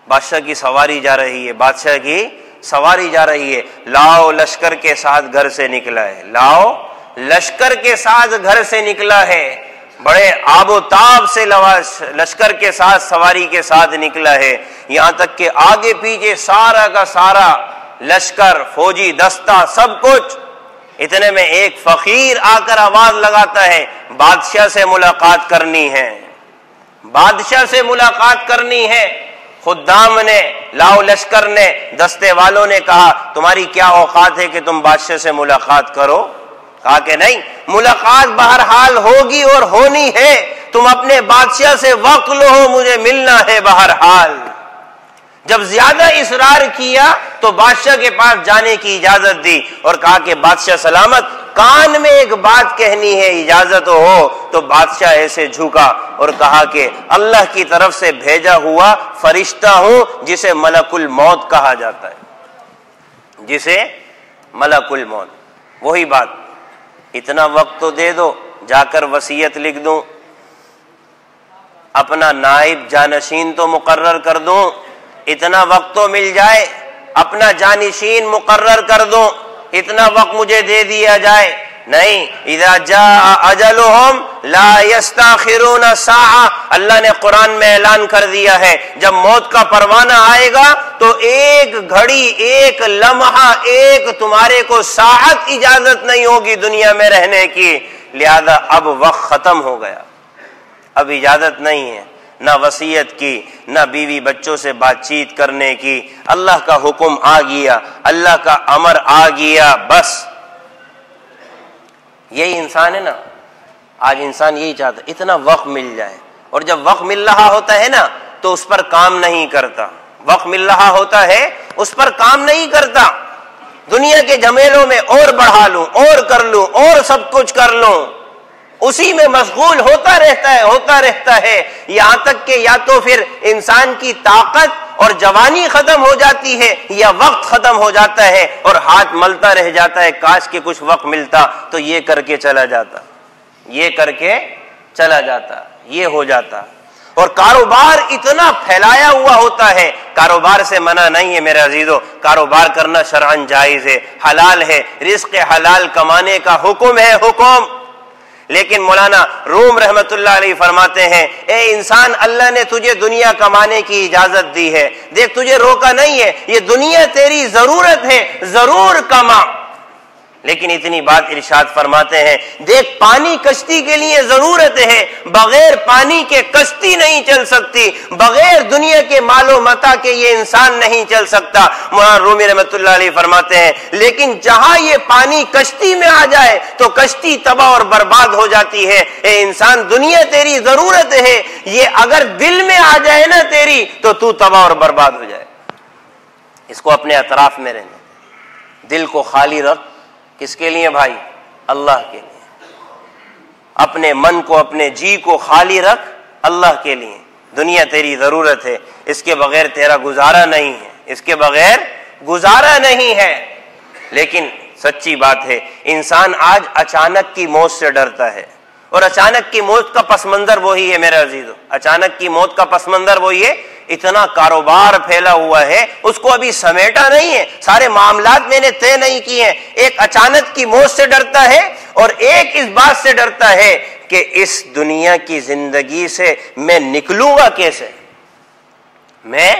بادشاہ کی سواری جا رہی ہے، بادشاہ کی سواری جا رہی ہے، لاؤ لشکر کے ساتھ گھر سے نکلا ہے، لاؤ لشکر کے ساتھ گھر سے نکلا ہے، بڑے آب و تاب سے لشکر کے ساتھ سواری کے ساتھ نکلا ہے، یہاں تک کہ آگے پیچھے سارا کا سارا لشکر، فوجی دستہ، سب کچھ۔ اتنے میں ایک فقیر آ کر آواز لگاتا ہے بادشاہ سے ملاقات کرنی ہے، بادشاہ سے ملاقات کرنی ہے۔ خدام نے، لاؤ لشکر نے، دستے والوں نے کہا تمہاری کیا اوقات ہے کہ تم بادشاہ سے ملاقات کرو؟ کہا کہ نہیں، ملاقات بہرحال ہوگی اور ہونی ہے، تم اپنے بادشاہ سے وقت لو، مجھے ملنا ہے بہرحال۔ جب زیادہ اصرار کیا تو بادشاہ کے پاس جانے کی اجازت دی اور کہا کہ بادشاہ سلامت، کان میں ایک بات کہنی ہے، اجازت ہو؟ تو بادشاہ ایسے جھکا اور کہا کہ اللہ کی طرف سے بھیجا ہوا فرشتہ ہوں جسے ملک الموت کہا جاتا ہے، جسے ملک الموت۔ وہی بات، اتنا وقت تو دے دو، جا کر وصیت لکھ دوں، اپنا نائب جانشین تو مقرر کر دوں، اتنا وقت تو مل جائے، اپنا جانشین مقرر کر دوں، اتنا وقت مجھے دے دیا جائے۔ نہیں، اذا جاء اجلهم لا يستاخرون ساعة، اللہ نے قرآن میں اعلان کر دیا ہے جب موت کا پروانہ آئے گا تو ایک گھڑی، ایک لمحہ، ایک تمہارے کو ساعت اجازت نہیں ہوگی دنیا میں رہنے کی، لہذا اب وقت ختم ہو گیا، اب اجازت نہیں ہے، نہ وصیت کی، نہ بیوی بچوں سے بات چیت کرنے کی، اللہ کا حکم آ گیا، اللہ کا امر آ گیا، بس۔ یہی انسان ہے نا، آج انسان یہی چاہتا ہے اتنا وقت مل جائے، اور جب وقت مل رہا ہوتا ہے نا تو اس پر کام نہیں کرتا، وقت مل رہا ہوتا ہے اس پر کام نہیں کرتا، دنیا کے جھمیلوں میں اور بڑھا لوں، اور کر لوں، اور سب کچھ کر لوں، اسی میں مشغول ہوتا رہتا ہے، یہاں تک کہ یا تو پھر انسان کی طاقت اور جوانی ختم ہو جاتی ہے یا وقت ختم ہو جاتا ہے اور ہاتھ ملتا رہ جاتا ہے، کاش کہ کچھ وقت ملتا تو یہ کر کے چلا جاتا، یہ کر کے چلا جاتا، یہ ہو جاتا۔ اور کاروبار اتنا پھیلایا ہوا ہوتا ہے، کاروبار سے منع نہیں ہے میرے عزیزو، کاروبار کرنا شرعاً جائز ہے، حلال ہے، رزق حلال کمانے کا حکم ہے، حکم۔ لیکن مولانا روم رحمت اللہ علیہ فرماتے ہیں، اے انسان، اللہ نے تجھے دنیا کمانے کی اجازت دی ہے، دیکھ تجھے روکا نہیں ہے، یہ دنیا تیری ضرورت ہے، ضرور کما۔ لیکن اتنی بات ارشاد فرماتے ہیں، دیکھ پانی کشتی کے لیے ضرورت ہے، بغیر پانی کے کشتی نہیں چل سکتی، بغیر دنیا کے مال و متاع کے یہ انسان نہیں چل سکتا۔ مولانا رومی رحمۃ اللہ علیہ فرماتے ہیں، لیکن جہاں یہ پانی کشتی میں آ جائے تو کشتی تباہ اور برباد ہو جاتی ہے۔ اے انسان، دنیا تیری ضرورت ہے، یہ اگر دل میں آ جائے نا تیری تو تو تباہ اور برباد ہو جائے۔ اس کو اپنے اطراف میں رہنے دے، دل کو خالی رکھ، کس کے لیے بھائی؟ اللہ کے لیے۔ اپنے من کو، اپنے جی کو خالی رکھ اللہ کے لیے۔ دنیا تیری ضرورت ہے، اس کے بغیر تیرا گزارا نہیں ہے، اس کے بغیر گزارا نہیں ہے۔ لیکن سچی بات ہے، انسان آج اچانک کی موت سے ڈرتا ہے، اور اچانک کی موت کا پس منظر وہی ہے میرے عزیزو، اچانک کی موت کا پس منظر وہی ہے، اتنا کاروبار پھیلا ہوا ہے، اس کو ابھی سمیٹا نہیں ہے، سارے معاملات میں نے طے نہیں کیے ہیں۔ ایک اچانک کی موت سے ڈرتا ہے، اور ایک اس بات سے ڈرتا ہے کہ اس دنیا کی زندگی سے میں نکلوں گا کیسے، میں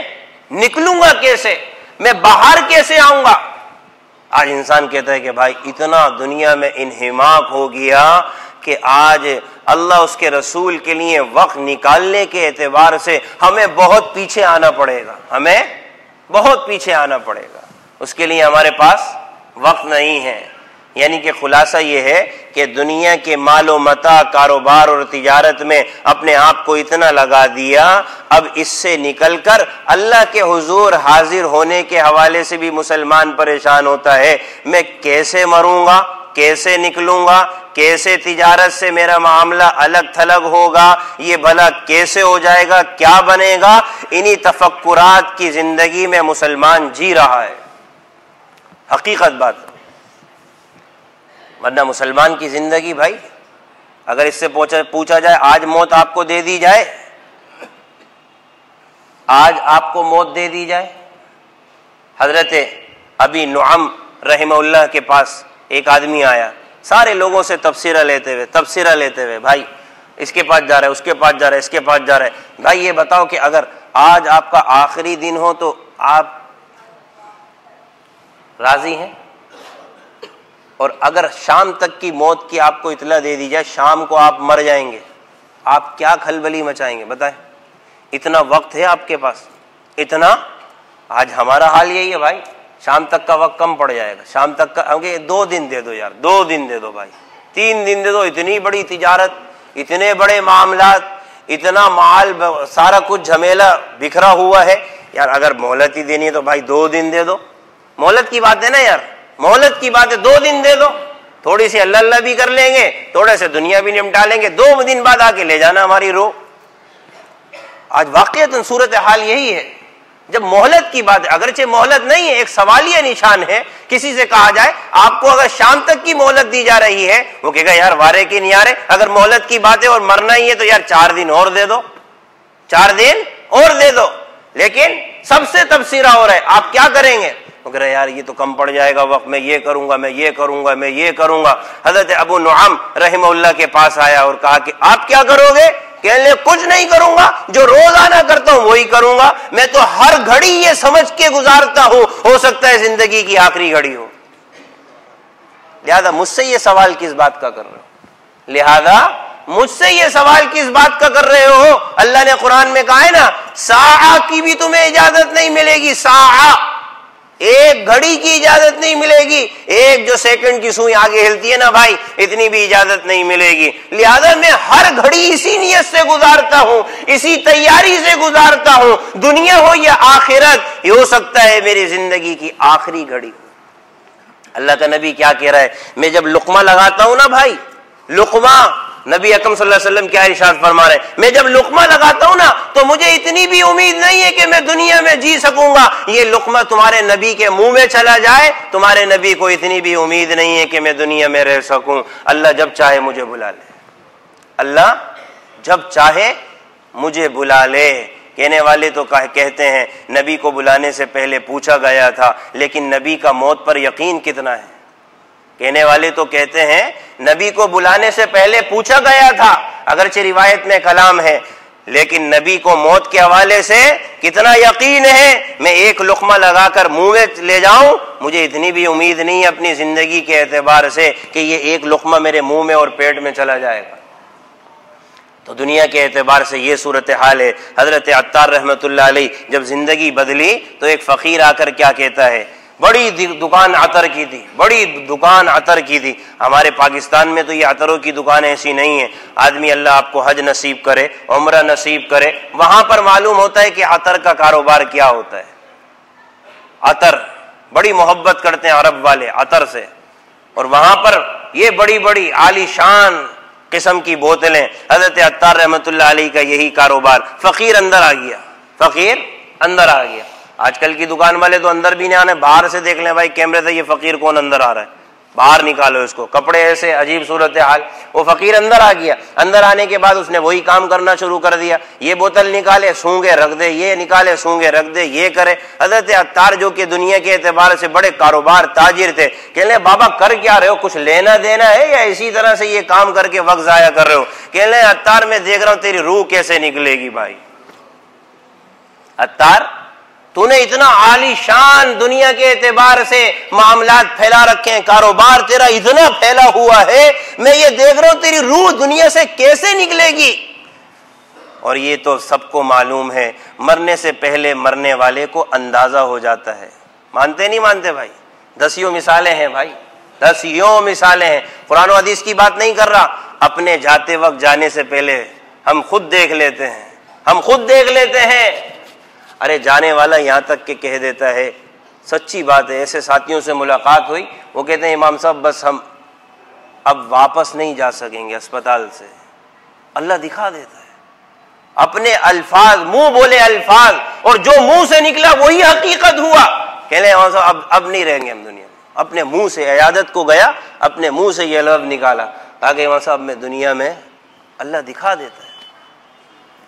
نکلوں گا کیسے، میں باہر کیسے آؤں گا۔ آج انسان کہتا ہے کہ بھائی اتنا دنیا میں انہماک ہو گیا کہ آج اللہ اس کے رسول کے لیے وقت نکالنے کے اعتبار سے ہمیں بہت پیچھے آنا پڑے گا، ہمیں بہت پیچھے آنا پڑے گا، اس کے لیے ہمارے پاس وقت نہیں ہے۔ یعنی کہ خلاصہ یہ ہے کہ دنیا کے مال و متاع، کاروبار اور تجارت میں اپنے آپ کو اتنا لگا دیا، اب اس سے نکل کر اللہ کے حضور حاضر ہونے کے حوالے سے بھی مسلمان پریشان ہوتا ہے، میں کیسے مروں گا، کیسے نکلوں گا، کیسے تجارت سے میرا معاملہ الگ تھلگ ہوگا، یہ بھلا کیسے ہو جائے گا، کیا بنے گا۔ انہی تفکرات کی زندگی میں مسلمان جی رہا ہے، حقیقت بات۔ ورنہ مسلمان کی زندگی بھائی، اگر اس سے پوچھا جائے آج موت آپ کو دے دی جائے، آج آپ کو موت دے دی جائے۔ حضرت ابی نعم رحمہ اللہ کے پاس ایک آدمی آیا، سارے لوگوں سے تبصرہ لیتے ہوئے، بھائی اس کے پاس جا رہا ہے، اس کے پاس جا رہا ہے، اس کے پاس جا رہا ہے، بھائی یہ بتاؤ کہ اگر آج آپ کا آخری دن ہو تو آپ راضی ہیں؟ اور اگر شام تک کی موت کی آپ کو اطلاع دے دی جائے، شام کو آپ مر جائیں گے، آپ کیا کھلبلی مچائیں گے بتائیں؟ اتنا وقت ہے آپ کے پاس، اتنا۔ آج ہمارا حال یہی ہے بھائی، شام تک کا وقت کم پڑ جائے گا، شام تک کا 2 دن دے دو یار، 2 دن دے دو بھائی، 3 دن دے دو، اتنی بڑی تجارت، اتنے بڑے معاملات، اتنا مال، سارا کچھ جھمیلا بکھرا ہوا ہے یار، اگر مہلت ہی دینی ہے تو بھائی 2 دن دے دو، مہلت کی بات ہے نا یار، مہلت کی بات ہے، 2 دن دے دو، تھوڑی سی اللہ اللہ بھی کر لیں گے، تھوڑے سے دنیا بھی نمٹا لیں گے، 2 دن بعد آ کے لے جانا ہماری روح۔ آج واقعتاً صورتحال یہی ہے، جب مہلت کی بات ہے، اگرچہ مہلت نہیں ہے، ایک سوالیہ نشان ہے، کسی سے کہا جائے آپ کو اگر شام تک کی مہلت دی جا رہی ہے، وہ کہے گا یار وارے کی نہیں آ رہے، اگر مہلت کی بات ہے اور مرنا ہی ہے تو یار 4 دن اور دے دو، 4 دن اور دے دو۔ لیکن سب سے تبصرہ ہو رہا ہے، آپ کیا کریں گے؟ وہ کہہ رہے یار یہ تو کم پڑ جائے گا وقت، میں یہ کروں گا، میں یہ کروں گا، میں یہ کروں گا۔ حضرت ابو نعم رحمہ اللہ کے پاس آیا اور کہا کہ آپ کیا کرو گے؟ کہنے لگے کچھ نہیں کروں گا، جو روزانہ کرتا ہوں وہی کروں گا، میں تو ہر گھڑی یہ سمجھ کے گزارتا ہوں ہو سکتا ہے زندگی کی آخری گھڑی ہو، لہذا مجھ سے یہ سوال کس بات کا کر رہے ہو، لہذا مجھ سے یہ سوال کس بات کا کر رہے ہو؟ اللہ نے قرآن میں کہا ہے نا، ساعہ کی بھی تمہیں اجازت نہیں ملے گی، ساعہ، ایک گھڑی کی اجازت نہیں ملے گی، ایک جو سیکنڈ کی سوئی آگے ہلتی ہے نا بھائی، اتنی بھی اجازت نہیں ملے گی، لہذا میں ہر گھڑی اسی نیت سے گزارتا ہوں، اسی تیاری سے گزارتا ہوں، دنیا ہو یا آخرت، یہ ہو سکتا ہے میری زندگی کی آخری گھڑی۔ اللہ کا نبی کیا کہہ رہا ہے؟ میں جب لقمہ لگاتا ہوں نا بھائی، لقمہ نبی اکرم صلی اللہ علیہ وسلم کیا ارشاد فرما رہے ہیں, میں جب لقمہ لگاتا ہوں نا تو مجھے اتنی بھی امید نہیں ہے کہ میں دنیا میں جی سکوں گا. یہ لقمہ تمہارے نبی کے منہ میں چلا جائے, تمہارے نبی کو اتنی بھی امید نہیں ہے کہ میں دنیا میں رہ سکوں. اللہ جب چاہے مجھے بلا لے, اللہ جب چاہے مجھے بلا لے. کہنے والے تو کہتے ہیں نبی کو بلانے سے پہلے پوچھا گیا تھا, لیکن نبی کا موت پر یقین کتنا ہے؟ کہنے والے تو کہتے ہیں نبی کو بلانے سے پہلے پوچھا گیا تھا, اگرچہ روایت میں کلام ہے, لیکن نبی کو موت کے حوالے سے کتنا یقین ہے. میں ایک لقمہ لگا کر منہ میں لے جاؤں, مجھے اتنی بھی امید نہیں ہے اپنی زندگی کے اعتبار سے کہ یہ ایک لقمہ میرے منہ میں اور پیٹ میں چلا جائے گا. تو دنیا کے اعتبار سے یہ صورتحال ہے. حضرت عطار رحمۃ اللہ علیہ جب زندگی بدلی تو ایک فقیر آ کر کیا کہتا ہے, بڑی دکان عطر کی تھی, بڑی دکان عطر کی تھی. ہمارے پاکستان میں تو یہ عطروں کی دکان ایسی نہیں ہے. آدمی اللہ آپ کو حج نصیب کرے, عمرہ نصیب کرے, وہاں پر معلوم ہوتا ہے کہ عطر کا کاروبار کیا ہوتا ہے. عطر بڑی محبت کرتے ہیں عرب والے عطر سے, اور وہاں پر یہ بڑی بڑی عالی شان قسم کی بوتلیں. حضرت عطار رحمۃ اللہ علیہ کا یہی کاروبار. فقیر اندر آ گیا, فقیر اندر آ گیا. آج کل کی دکان والے تو اندر بھی نہیں آنے, باہر سے دیکھ لیں بھائی کیمرے سے یہ فقیر کون اندر آ رہا ہے, باہر نکالو اس کو, کپڑے ایسے عجیب صورتحال. وہ فقیر اندر آ گیا. اندر آنے کے بعد اس نے وہی کام کرنا شروع کر دیا, یہ بوتل نکالے سونگے رکھ دے, یہ نکالے سونگے رکھ دے, یہ کرے. حضرت عطار جو کہ دنیا کے اعتبار سے بڑے کاروبار تاجر تھے, کہنے لے بابا کر کیا رہے ہو, کچھ لینا دینا ہے یا اسی طرح سے یہ کام کر کے وقت ضائع کر رہے ہو؟ کہنے لے عطار میں دیکھ رہا ہوں تیری روح کیسے نکلے گی بھائی. عطار تو نے اتنا عالی شان دنیا کے اعتبار سے معاملات پھیلا رکھے ہیں, کاروبار تیرا اتنا پھیلا ہوا ہے, میں یہ دیکھ رہا ہوں تیری روح دنیا سے کیسے نکلے گی. اور یہ تو سب کو معلوم ہے, مرنے سے پہلے مرنے والے کو اندازہ ہو جاتا ہے. مانتے نہیں مانتے بھائی؟ دسیوں مثالیں ہیں بھائی, دسیوں مثالیں ہیں. قرآن و حدیث کی بات نہیں کر رہا, اپنے جاتے وقت جانے سے پہلے ہم خود دیکھ لیتے ہیں, ہم خود دیکھ لیتے ہیں. ارے جانے والا یہاں تک کہ کہہ دیتا ہے, سچی بات ہے, ایسے ساتھیوں سے ملاقات ہوئی, وہ کہتے ہیں امام صاحب بس ہم اب واپس نہیں جا سکیں گے اسپتال سے. اللہ دکھا دیتا ہے اپنے الفاظ, منہ بولے الفاظ, اور جو منہ سے نکلا وہی حقیقت ہوا. کہہ لیں امام صاحب اب نہیں رہیں گے ہم دنیا میں. اپنے منہ سے عیادت کو گیا, اپنے منہ سے یہ لفظ نکالا, آگے امام صاحب میں دنیا میں, اللہ دکھا دیتا ہے.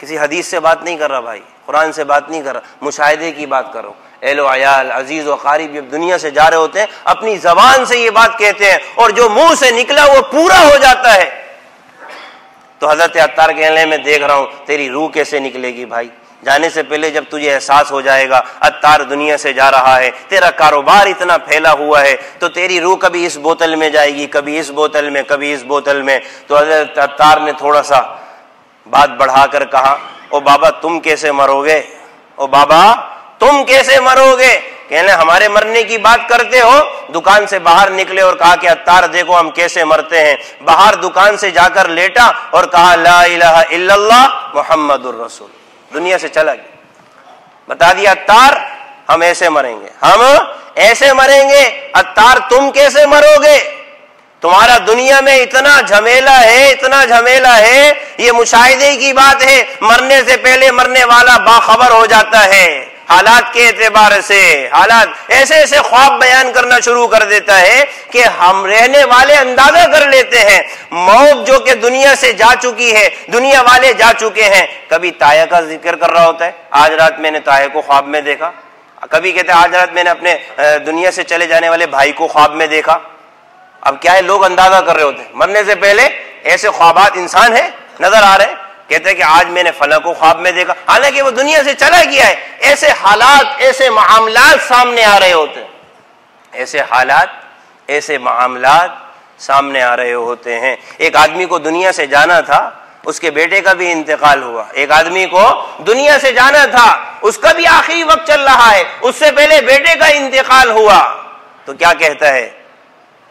کسی حدیث سے بات نہیں کر رہا بھائی, قرآن سے بات نہیں کر رہا, مشاہدے کی بات کرو. اہل و عیال, عزیز و قریب جب دنیا سے جا رہے ہوتے ہیں اپنی زبان سے یہ بات کہتے ہیں, اور جو منہ سے نکلا وہ پورا ہو جاتا ہے. تو حضرت عطار کہنے لگے میں دیکھ رہا ہوں تیری روح کیسے نکلے گی بھائی. جانے سے پہلے جب تجھے احساس ہو جائے گا عطار دنیا سے جا رہا ہے, تیرا کاروبار اتنا پھیلا ہوا ہے, تو تیری روح کبھی اس بوتل میں جائے گی, کبھی اس بوتل میں, کبھی اس بوتل میں. تو حضرت عطار نے تھوڑا سا بات بڑھا کر کہا, او بابا تم کیسے مرو گے, او بابا تم کیسے مرو گے. کہنے ہمارے مرنے کی بات کرتے ہو. دکان سے باہر نکلے اور کہا کہ عطار دیکھو ہم کیسے مرتے ہیں. باہر دکان سے جا کر لیٹا اور کہا لا الہ الا اللہ محمد الرسول, دنیا سے چلا گیا. بتا دیا عطار ہم ایسے مریں گے, ہم ایسے مریں گے. عطار تم کیسے مرو گے, تمہارا دنیا میں اتنا جھمیلا ہے, اتنا جھمیلا ہے, یہ مشاہدے کی بات ہے. مرنے سے پہلے مرنے والا باخبر ہو جاتا ہے حالات کے اعتبار سے. حالات ایسے ایسے خواب بیان کرنا شروع کر دیتا ہے کہ ہم رہنے والے اندازہ کر لیتے ہیں. موت جو کہ دنیا سے جا چکی ہے, دنیا والے جا چکے ہیں. کبھی طاہر کا ذکر کر رہا ہوتا ہے, آج رات میں نے طاہر کو خواب میں دیکھا. کبھی کہتے ہیں آج رات میں نے اپنے دنیا سے چلے جانے والے بھائی کو خواب میں دیکھا. اب کیا ہے, لوگ اندازہ کر رہے ہوتے ہیں مرنے سے پہلے, ایسے خوابات انسان ہیں نظر آ رہے ہیں, کہتے ہیں کہ آج میں نے فلاں کو خواب میں دیکھا, حالانکہ وہ دنیا سے چلا گیا ہے. ایسے حالات, ایسے معاملات سامنے آ رہے ہوتے ہیں, ایسے حالات, ایسے معاملات سامنے آ رہے ہوتے ہیں. ایک آدمی کو دنیا سے جانا تھا, اس کے بیٹے کا بھی انتقال ہوا. ایک آدمی کو دنیا سے جانا تھا, اس کا بھی آخری وقت چل رہا ہے, اس سے پہلے بیٹے کا انتقال ہوا. تو کیا کہتا ہے,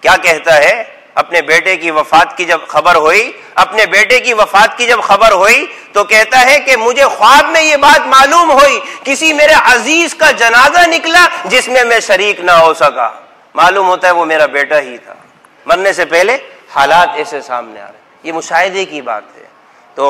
کیا کہتا ہے, اپنے بیٹے کی وفات کی جب خبر ہوئی, اپنے بیٹے کی وفات کی جب خبر ہوئی تو کہتا ہے کہ مجھے خواب میں یہ بات معلوم ہوئی, کسی میرے عزیز کا جنازہ نکلا جس میں میں شریک نہ ہو سکا. معلوم ہوتا ہے وہ میرا بیٹا ہی تھا. مرنے سے پہلے حالات ایسے سامنے آ رہے ہیں. یہ مشاہدے کی بات ہے۔ تو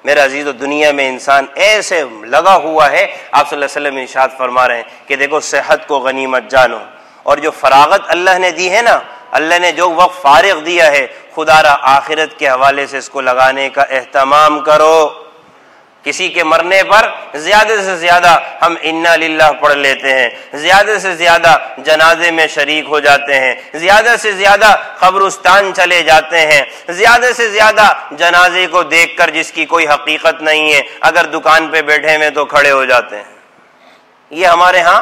میرا عزیز و دنیا میں انسان ایسے لگا ہوا ہے، آپ صلی اللہ علیہ وسلم ارشاد فرما رہے ہیں کہ دیکھو صحت کو غنیمت جانو، اور جو فراغت اللہ نے دی ہے نا، اللہ نے جو وقت فارغ دیا ہے، خدا را آخرت کے حوالے سے اس کو لگانے کا اہتمام کرو۔ کسی کے مرنے پر زیادہ سے زیادہ ہم انا للہ پڑھ لیتے ہیں، زیادہ سے زیادہ جنازے میں شریک ہو جاتے ہیں، زیادہ سے زیادہ قبرستان چلے جاتے ہیں، زیادہ سے زیادہ جنازے کو دیکھ کر جس کی کوئی حقیقت نہیں ہے اگر دکان پہ بیٹھے ہوئے تو کھڑے ہو جاتے ہیں۔ یہ ہمارے ہاں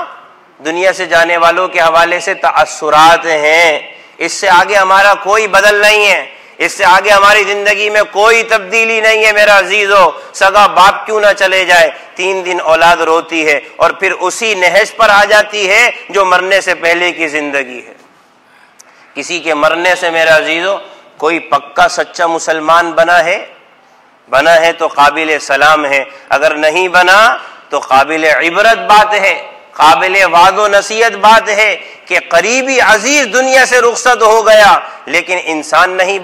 دنیا سے جانے والوں کے حوالے سے تأثرات ہیں، اس سے آگے ہمارا کوئی بدل نہیں ہے، اس سے آگے ہماری زندگی میں کوئی تبدیلی نہیں ہے۔ میرا عزیزو، سگا باپ کیوں نہ چلے جائے، 3 دن اولاد روتی ہے اور پھر اسی نہج پر آ جاتی ہے جو مرنے سے پہلے کی زندگی ہے۔ کسی کے مرنے سے میرا عزیزو کوئی پکا سچا مسلمان بنا ہے تو قابل سلام ہے، اگر نہیں بنا تو قابل عبرت بات ہے، قابل وعد و نصیحت بات ہے کہ قریبی عزیز دنیا سے رخصت ہو گیا لیکن انسان نہیں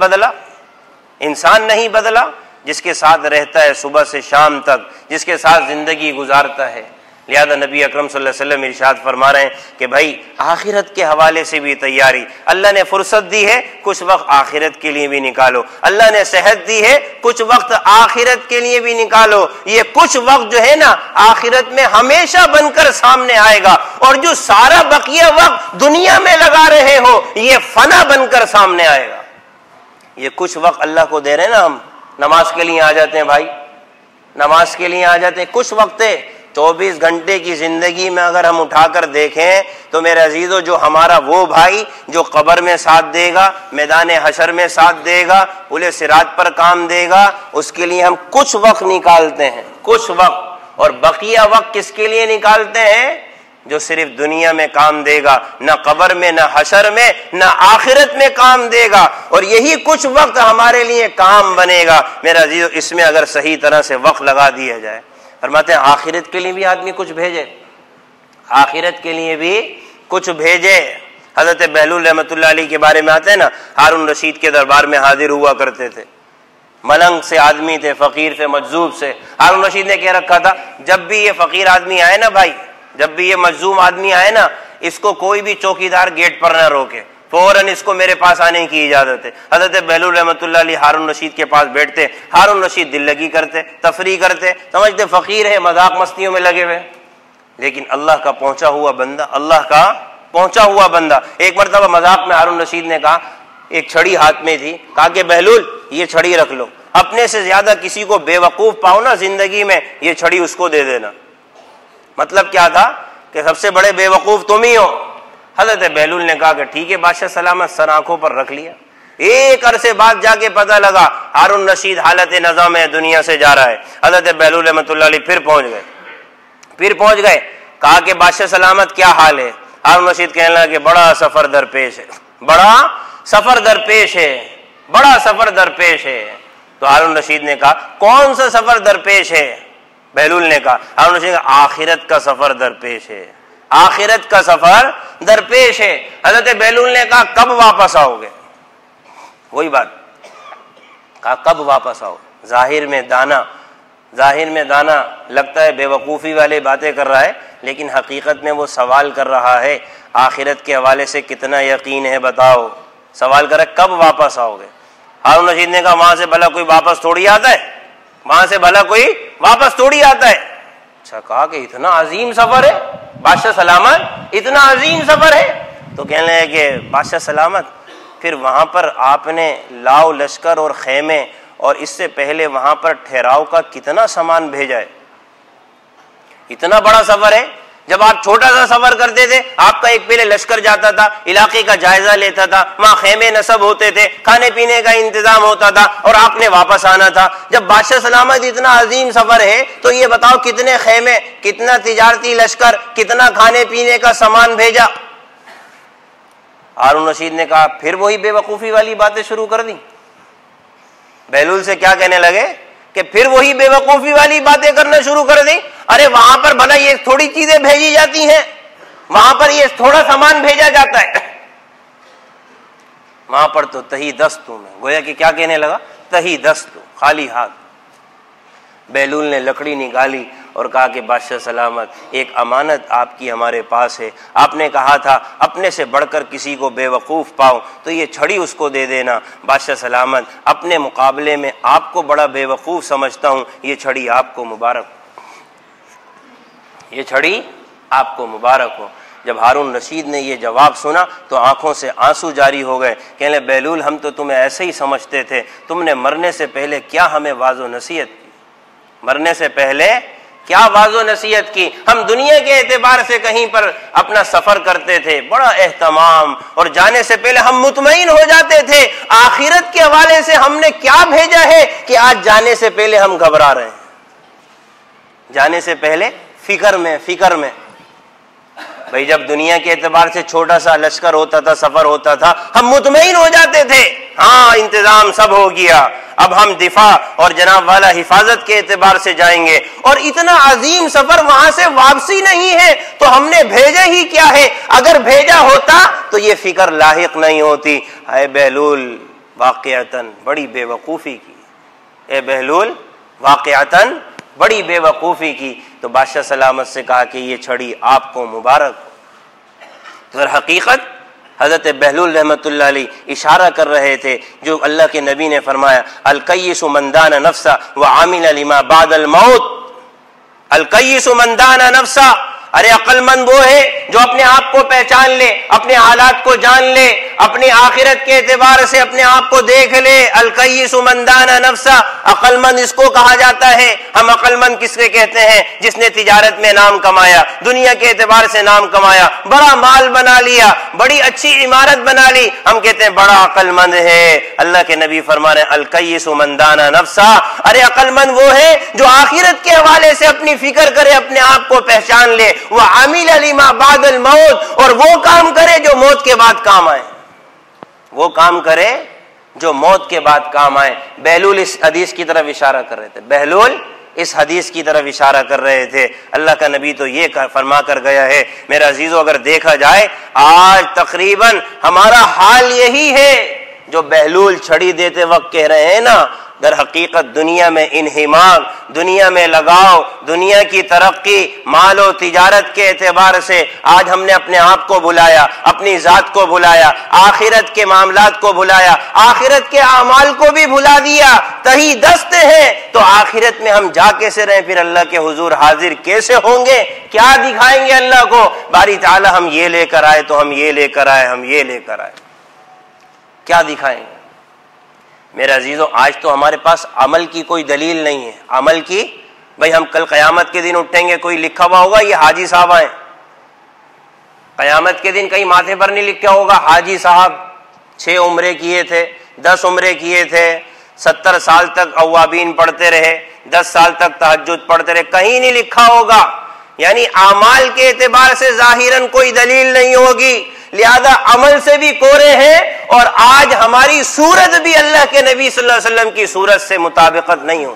بدلا، جس کے ساتھ رہتا ہے صبح سے شام تک، جس کے ساتھ زندگی گزارتا ہے۔ لہذا نبی اکرم صلی اللہ علیہ وسلم ارشاد فرما رہے ہیں کہ بھائی آخرت کے حوالے سے بھی تیاری، اللہ نے فرصت دی ہے کچھ وقت آخرت کے لیے بھی نکالو، اللہ نے صحت دی ہے کچھ وقت آخرت کے لیے بھی نکالو۔ یہ کچھ وقت جو ہے نا آخرت میں ہمیشہ بن کر سامنے آئے گا، اور جو سارا بقیہ وقت دنیا میں لگا رہے ہو یہ فنا بن کر سامنے آئے گا۔ یہ کچھ وقت اللہ کو دے رہے ہیں نا، ہم نماز کے لیے آ جاتے ہیں بھائی، نماز کے لیے آ جاتے ہیں، کچھ وقت ہے 24 گھنٹے کی زندگی میں اگر ہم اٹھا کر دیکھیں تو میرے عزیزو جو ہمارا وہ بھائی جو قبر میں ساتھ دے گا، میدان حشر میں ساتھ دے گا، پل صراط پر کام دے گا، اس کے لیے ہم کچھ وقت نکالتے ہیں، کچھ وقت، اور بقیہ وقت کس کے لیے نکالتے ہیں؟ جو صرف دنیا میں کام دے گا، نہ قبر میں، نہ حشر میں، نہ آخرت میں کام دے گا، اور یہی کچھ وقت ہمارے لیے کام بنے گا۔ میرا عزیزو اس میں اگر صحیح طرح سے وقت لگا دیا جائے، فرماتے ہیں آخرت کے لیے بھی آدمی کچھ بھیجے، آخرت کے لیے بھی کچھ بھیجے۔ حضرت بہلول رحمۃ اللہ علیہ کے بارے میں آتے ہیں نا، ہارون رشید کے دربار میں حاضر ہوا کرتے تھے، ملنگ سے آدمی تھے، فقیر سے، مجذوب سے۔ ہارون رشید نے کہہ رکھا تھا جب بھی یہ فقیر آدمی آئے نا بھائی، جب بھی یہ مجذوم آدمی آئے نا، اس کو کوئی بھی چوکیدار گیٹ پر نہ روکے، فوراً اس کو میرے پاس آنے کی اجازت ہے۔ حضرت بہلول رحمۃ اللہ علیہ ہارون رشید کے پاس بیٹھتے، ہارون رشید دل لگی کرتے، تفریح کرتے، سمجھتے فقیر ہے، مذاق مستیوں میں لگے ہوئے، لیکن اللہ کا پہنچا ہوا بندہ ایک مرتبہ مذاق میں ہارون رشید نے کہا، ایک چھڑی ہاتھ میں تھی، کہا کہ بہلول یہ چھڑی رکھ لو، اپنے سے زیادہ کسی کو بے وقوف پاؤ نا زندگی میں، یہ چھڑی اس کو دے دینا۔ مطلب کیا تھا کہ سب سے بڑے بے وقوف تم ہی ہو۔ حضرت بہلول نے کہا کہ ٹھیک ہے بادشاہ سلامت، سر آنکھوں پر رکھ لیا۔ ایک عرصے بعد جا کے پتہ لگا ہارون رشید حالت نظام میں دنیا سے جا رہا ہے۔ حضرت بہلول رحمۃ اللہ علیہ پھر پہنچ گئے، کہا کہ بادشاہ سلامت کیا حال ہے؟ ہارون رشید کہنے لگا کہ بڑا سفر درپیش ہے۔ تو ہارون رشید نے کہا کون سا سفر درپیش ہے؟ بہلول نے کہا، ہارون رشید نے کہا آخرت کا سفر درپیش ہے، آخرت کا سفر درپیش ہے۔ حضرت بہلول نے کہا کب واپس آؤ گے؟ وہی بات کہا کب واپس آؤ؟ ظاہر میں دانا لگتا ہے بے وقوفی والے باتیں کر رہا ہے، لیکن حقیقت میں وہ سوال کر رہا ہے آخرت کے حوالے سے کتنا یقین ہے بتاؤ؟ سوال کر رہا ہے کب واپس آؤ گے؟ ہارون رشید نے کہا وہاں سے بھلا کوئی واپس تھوڑی آتا ہے، اچھا کہا کہ اتنا عظیم سفر ہے بادشاہ سلامت، اتنا عظیم سفر ہے؟ تو کہنے لگے کہ بادشاہ سلامت پھر وہاں پر آپ نے لاؤ لشکر اور خیمے اور اس سے پہلے وہاں پر ٹھہراؤ کا کتنا سامان بھیجا ہے؟ اتنا بڑا سفر ہے۔ جب آپ چھوٹا سا سفر کرتے تھے آپ کا ایک پہلے لشکر جاتا تھا، علاقے کا جائزہ لیتا تھا، وہاں خیمے نصب ہوتے تھے، کھانے پینے کا انتظام ہوتا تھا اور آپ نے واپس آنا تھا۔ جب بادشاہ سلامت اتنا عظیم سفر ہے تو یہ بتاؤ کتنے خیمے، کتنا تجارتی لشکر، کتنا کھانے پینے کا سامان بھیجا؟ ہارون رشید نے کہا پھر وہی بے وقوفی والی باتیں شروع کر دی۔ بہلول سے کیا کہنے لگے کہ پھر وہی بے وقوفی والی باتیں کرنا شروع کر دی، ارے وہاں پر بھلا یہ تھوڑی چیزیں بھیجی جاتی ہیں، وہاں پر یہ تھوڑا سامان بھیجا جاتا ہے، وہاں پر تو تہی دست تم ہے۔ گویا کہ کیا کہنے لگا؟ تہی دست، خالی ہاتھ۔ بہلول نے لکڑی نکالی اور کہا کہ بادشاہ سلامت، ایک امانت آپ کی ہمارے پاس ہے، آپ نے کہا تھا اپنے سے بڑھ کر کسی کو بے وقوف پاؤ تو یہ چھڑی اس کو دے دینا۔ بادشاہ سلامت، اپنے مقابلے میں آپ کو بڑا بے وقوف سمجھتا ہوں، یہ چھڑی آپ کو مبارک ہو، یہ چھڑی آپ کو مبارک ہو۔ جب ہارون رشید نے یہ جواب سنا تو آنکھوں سے آنسو جاری ہو گئے، کہنے لگے بہلول ہم تو تمہیں ایسے ہی سمجھتے تھے، تم نے مرنے سے پہلے کیا ہمیں واعظ و نصیحت کی، مرنے سے پہلے کیا واعظ و نصیحت کی۔ ہم دنیا کے اعتبار سے کہیں پر اپنا سفر کرتے تھے بڑا اہتمام، اور جانے سے پہلے ہم مطمئن ہو جاتے تھے، آخرت کے حوالے سے ہم نے کیا بھیجا ہے کہ آج جانے سے پہلے ہم گھبرا رہے ہیں، جانے سے پہلے فکر میں۔ بھائی جب دنیا کے اعتبار سے چھوٹا سا لشکر ہوتا تھا، سفر ہوتا تھا، ہم مطمئن ہو جاتے تھے، ہاں انتظام سب ہو گیا، اب ہم دفاع اور جناب والا حفاظت کے اعتبار سے جائیں گے، اور اتنا عظیم سفر وہاں سے واپسی نہیں ہے تو ہم نے بھیجا ہی کیا ہے؟ اگر بھیجا ہوتا تو یہ فکر لاحق نہیں ہوتی۔ اے بہلول واقعتاً بڑی بے وقوفی کی، اے بہلول واقعتاً بڑی بے وقوفی کی۔ تو بادشاہ سلامت سے کہا کہ یہ چھڑی آپ کو مبارک ہو۔ در حقیقت حضرت بہلول رحمۃ اللہ علیہ اشارہ کر رہے تھے جو اللہ کے نبی نے فرمایا، الکیس من دان نفسہ وعمل لما بعد الموت، الکیس من دان نفسہ، ارے عقل مند وہ ہے جو اپنے آپ کو پہچان لے، اپنے حالات کو جان لے، اپنی آخرت کے اعتبار سے اپنے آپ کو دیکھ لے۔ الکیس من دان نفسہ، عقل مند اس کو کہا جاتا ہے۔ ہم عقل مند کس سے کہتے ہیں؟ جس نے تجارت میں نام کمایا، دنیا کے اعتبار سے نام کمایا، بڑا مال بنا لیا، بڑی اچھی عمارت بنا لی، ہم کہتے ہیں بڑا عقل مند ہے۔ اللہ کے نبی فرما رہے ہیں الکیس من دان نفسہ، ارے عقل مند وہ ہے جو آخرت کے حوالے سے اپنی فکر کرے، اپنے آپ کو پہچان لے، وعمل لما بعد الموت، اور وہ کام کرے جو موت کے بعد کام آئے، وہ کام کرے جو موت کے بعد کام آئے۔ بہلول اس حدیث کی طرف اشارہ کر رہے تھے، بہلول اس حدیث کی طرف اشارہ کر رہے تھے۔ اللہ کا نبی تو یہ فرما کر گیا ہے۔ میرا عزیزو اگر دیکھا جائے آج تقریباً ہمارا حال یہی ہے جو بہلول چھڑی دیتے وقت کہہ رہے ہیں نا، در حقیقت دنیا میں انہماک، دنیا میں لگاؤ، دنیا کی ترقی، مال و تجارت کے اعتبار سے آج ہم نے اپنے آپ کو بلایا، اپنی ذات کو بلایا، آخرت کے معاملات کو بلایا، آخرت کے اعمال کو بھی بھلا دیا، تہی دست ہے تو آخرت میں ہم جا کیسے رہیں؟ پھر اللہ کے حضور حاضر کیسے ہوں گے؟ کیا دکھائیں گے اللہ کو؟ باری تعالی ہم یہ لے کر آئے تو ہم یہ لے کر آئے، ہم یہ لے کر آئے، کیا دکھائیں گے؟ میرے عزیزو آج تو ہمارے پاس عمل کی کوئی دلیل نہیں ہے، عمل کی، بھئی ہم کل قیامت کے دن اٹھیں گے، کوئی لکھا ہوا ہوگا یہ حاجی صاحب آئے، قیامت کے دن کہیں ماتھے پر نہیں لکھا ہوگا حاجی صاحب 6 عمرے کیے تھے، 10 عمرے کیے تھے، 70 سال تک اوابین پڑھتے رہے، 10 سال تک تہجد پڑھتے رہے، کہیں نہیں لکھا ہوگا۔ یعنی اعمال کے اعتبار سے ظاہراً کوئی دلیل نہیں ہوگی، لہذا عمل سے بھی کورے ہیں، اور آج ہماری صورت بھی اللہ کے نبی صلی اللہ علیہ وسلم کی صورت سے مطابقت نہیں ہو۔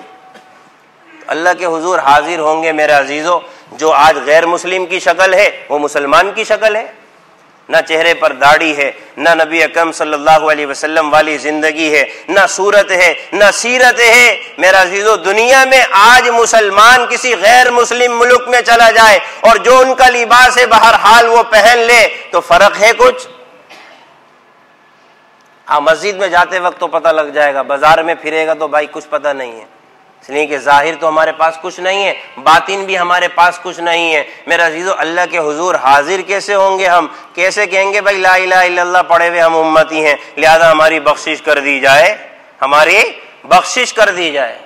اللہ کے حضور حاضر ہوں گے میرے عزیزو، جو آج غیر مسلم کی شکل ہے وہ مسلمان کی شکل ہے، نہ چہرے پر داڑھی ہے، نہ نبی اکرم صلی اللہ علیہ وسلم والی زندگی ہے، نہ صورت ہے، نہ سیرت ہے۔ میرا عزیزو دنیا میں آج مسلمان کسی غیر مسلم ملک میں چلا جائے اور جو ان کا لباس ہے بہرحال وہ پہن لے تو فرق ہے کچھ؟ ہاں مسجد میں جاتے وقت تو پتہ لگ جائے گا، بازار میں پھرے گا تو بھائی کچھ پتہ نہیں ہے، اس لیے کہ ظاہر تو ہمارے پاس کچھ نہیں ہے، باطن بھی ہمارے پاس کچھ نہیں ہے۔ میرا عزیزو اللہ کے حضور حاضر کیسے ہوں گے؟ ہم کیسے کہیں گے بھائی لا الہ الا اللہ پڑھے ہوئے ہم امتی ہیں لہذا ہماری بخشش کر دی جائے، ہماری بخشش کر دی جائے؟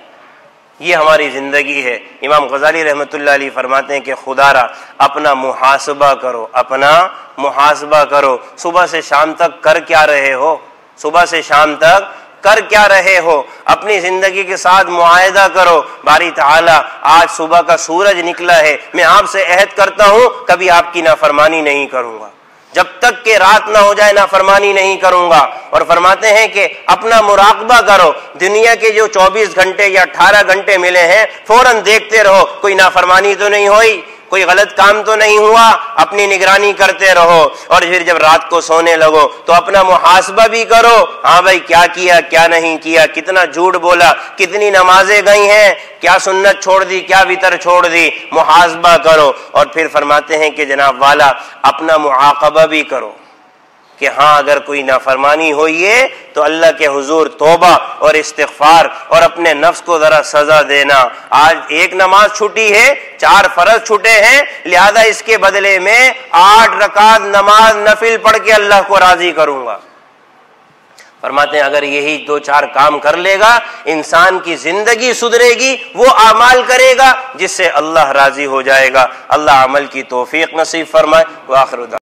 یہ ہماری زندگی ہے۔ امام غزالی رحمۃ اللہ علیہ فرماتے ہیں کہ خدا را اپنا محاسبہ کرو، اپنا محاسبہ کرو، صبح سے شام تک کر کیا رہے ہو، صبح سے شام تک کر کیا رہے ہو، اپنی زندگی کے ساتھ معاہدہ کرو۔ باری تعالیٰ آج صبح کا سورج نکلا ہے، میں آپ سے عہد کرتا ہوں کبھی آپ کی نافرمانی نہیں کروں گا، جب تک کہ رات نہ ہو جائے نافرمانی نہیں کروں گا۔ اور فرماتے ہیں کہ اپنا مراقبہ کرو، دنیا کے جو 24 گھنٹے یا 18 گھنٹے ملے ہیں فوراً دیکھتے رہو کوئی نافرمانی تو نہیں ہوئی، کوئی غلط کام تو نہیں ہوا، اپنی نگرانی کرتے رہو، اور پھر جب رات کو سونے لگو تو اپنا محاسبہ بھی کرو، ہاں بھائی کیا کیا کیا نہیں کیا، کتنا جھوٹ بولا، کتنی نمازیں گئی ہیں، کیا سنت چھوڑ دی، کیا وتر چھوڑ دی، محاسبہ کرو۔ اور پھر فرماتے ہیں کہ جناب والا اپنا معاقبہ بھی کرو کہ ہاں اگر کوئی نافرمانی ہوئی ہے تو اللہ کے حضور توبہ اور استغفار اور اپنے نفس کو ذرا سزا دینا۔ آج ایک نماز چھٹی ہے، 4 فرض چھٹے ہیں، لہذا اس کے بدلے میں 8 رکعت نماز نفل پڑھ کے اللہ کو راضی کروں گا۔ فرماتے ہیں اگر یہی 2-4 کام کر لے گا انسان کی زندگی سدھرے گی، وہ اعمال کرے گا جس سے اللہ راضی ہو جائے گا۔ اللہ عمل کی توفیق نصیب فرمائے۔ وآخر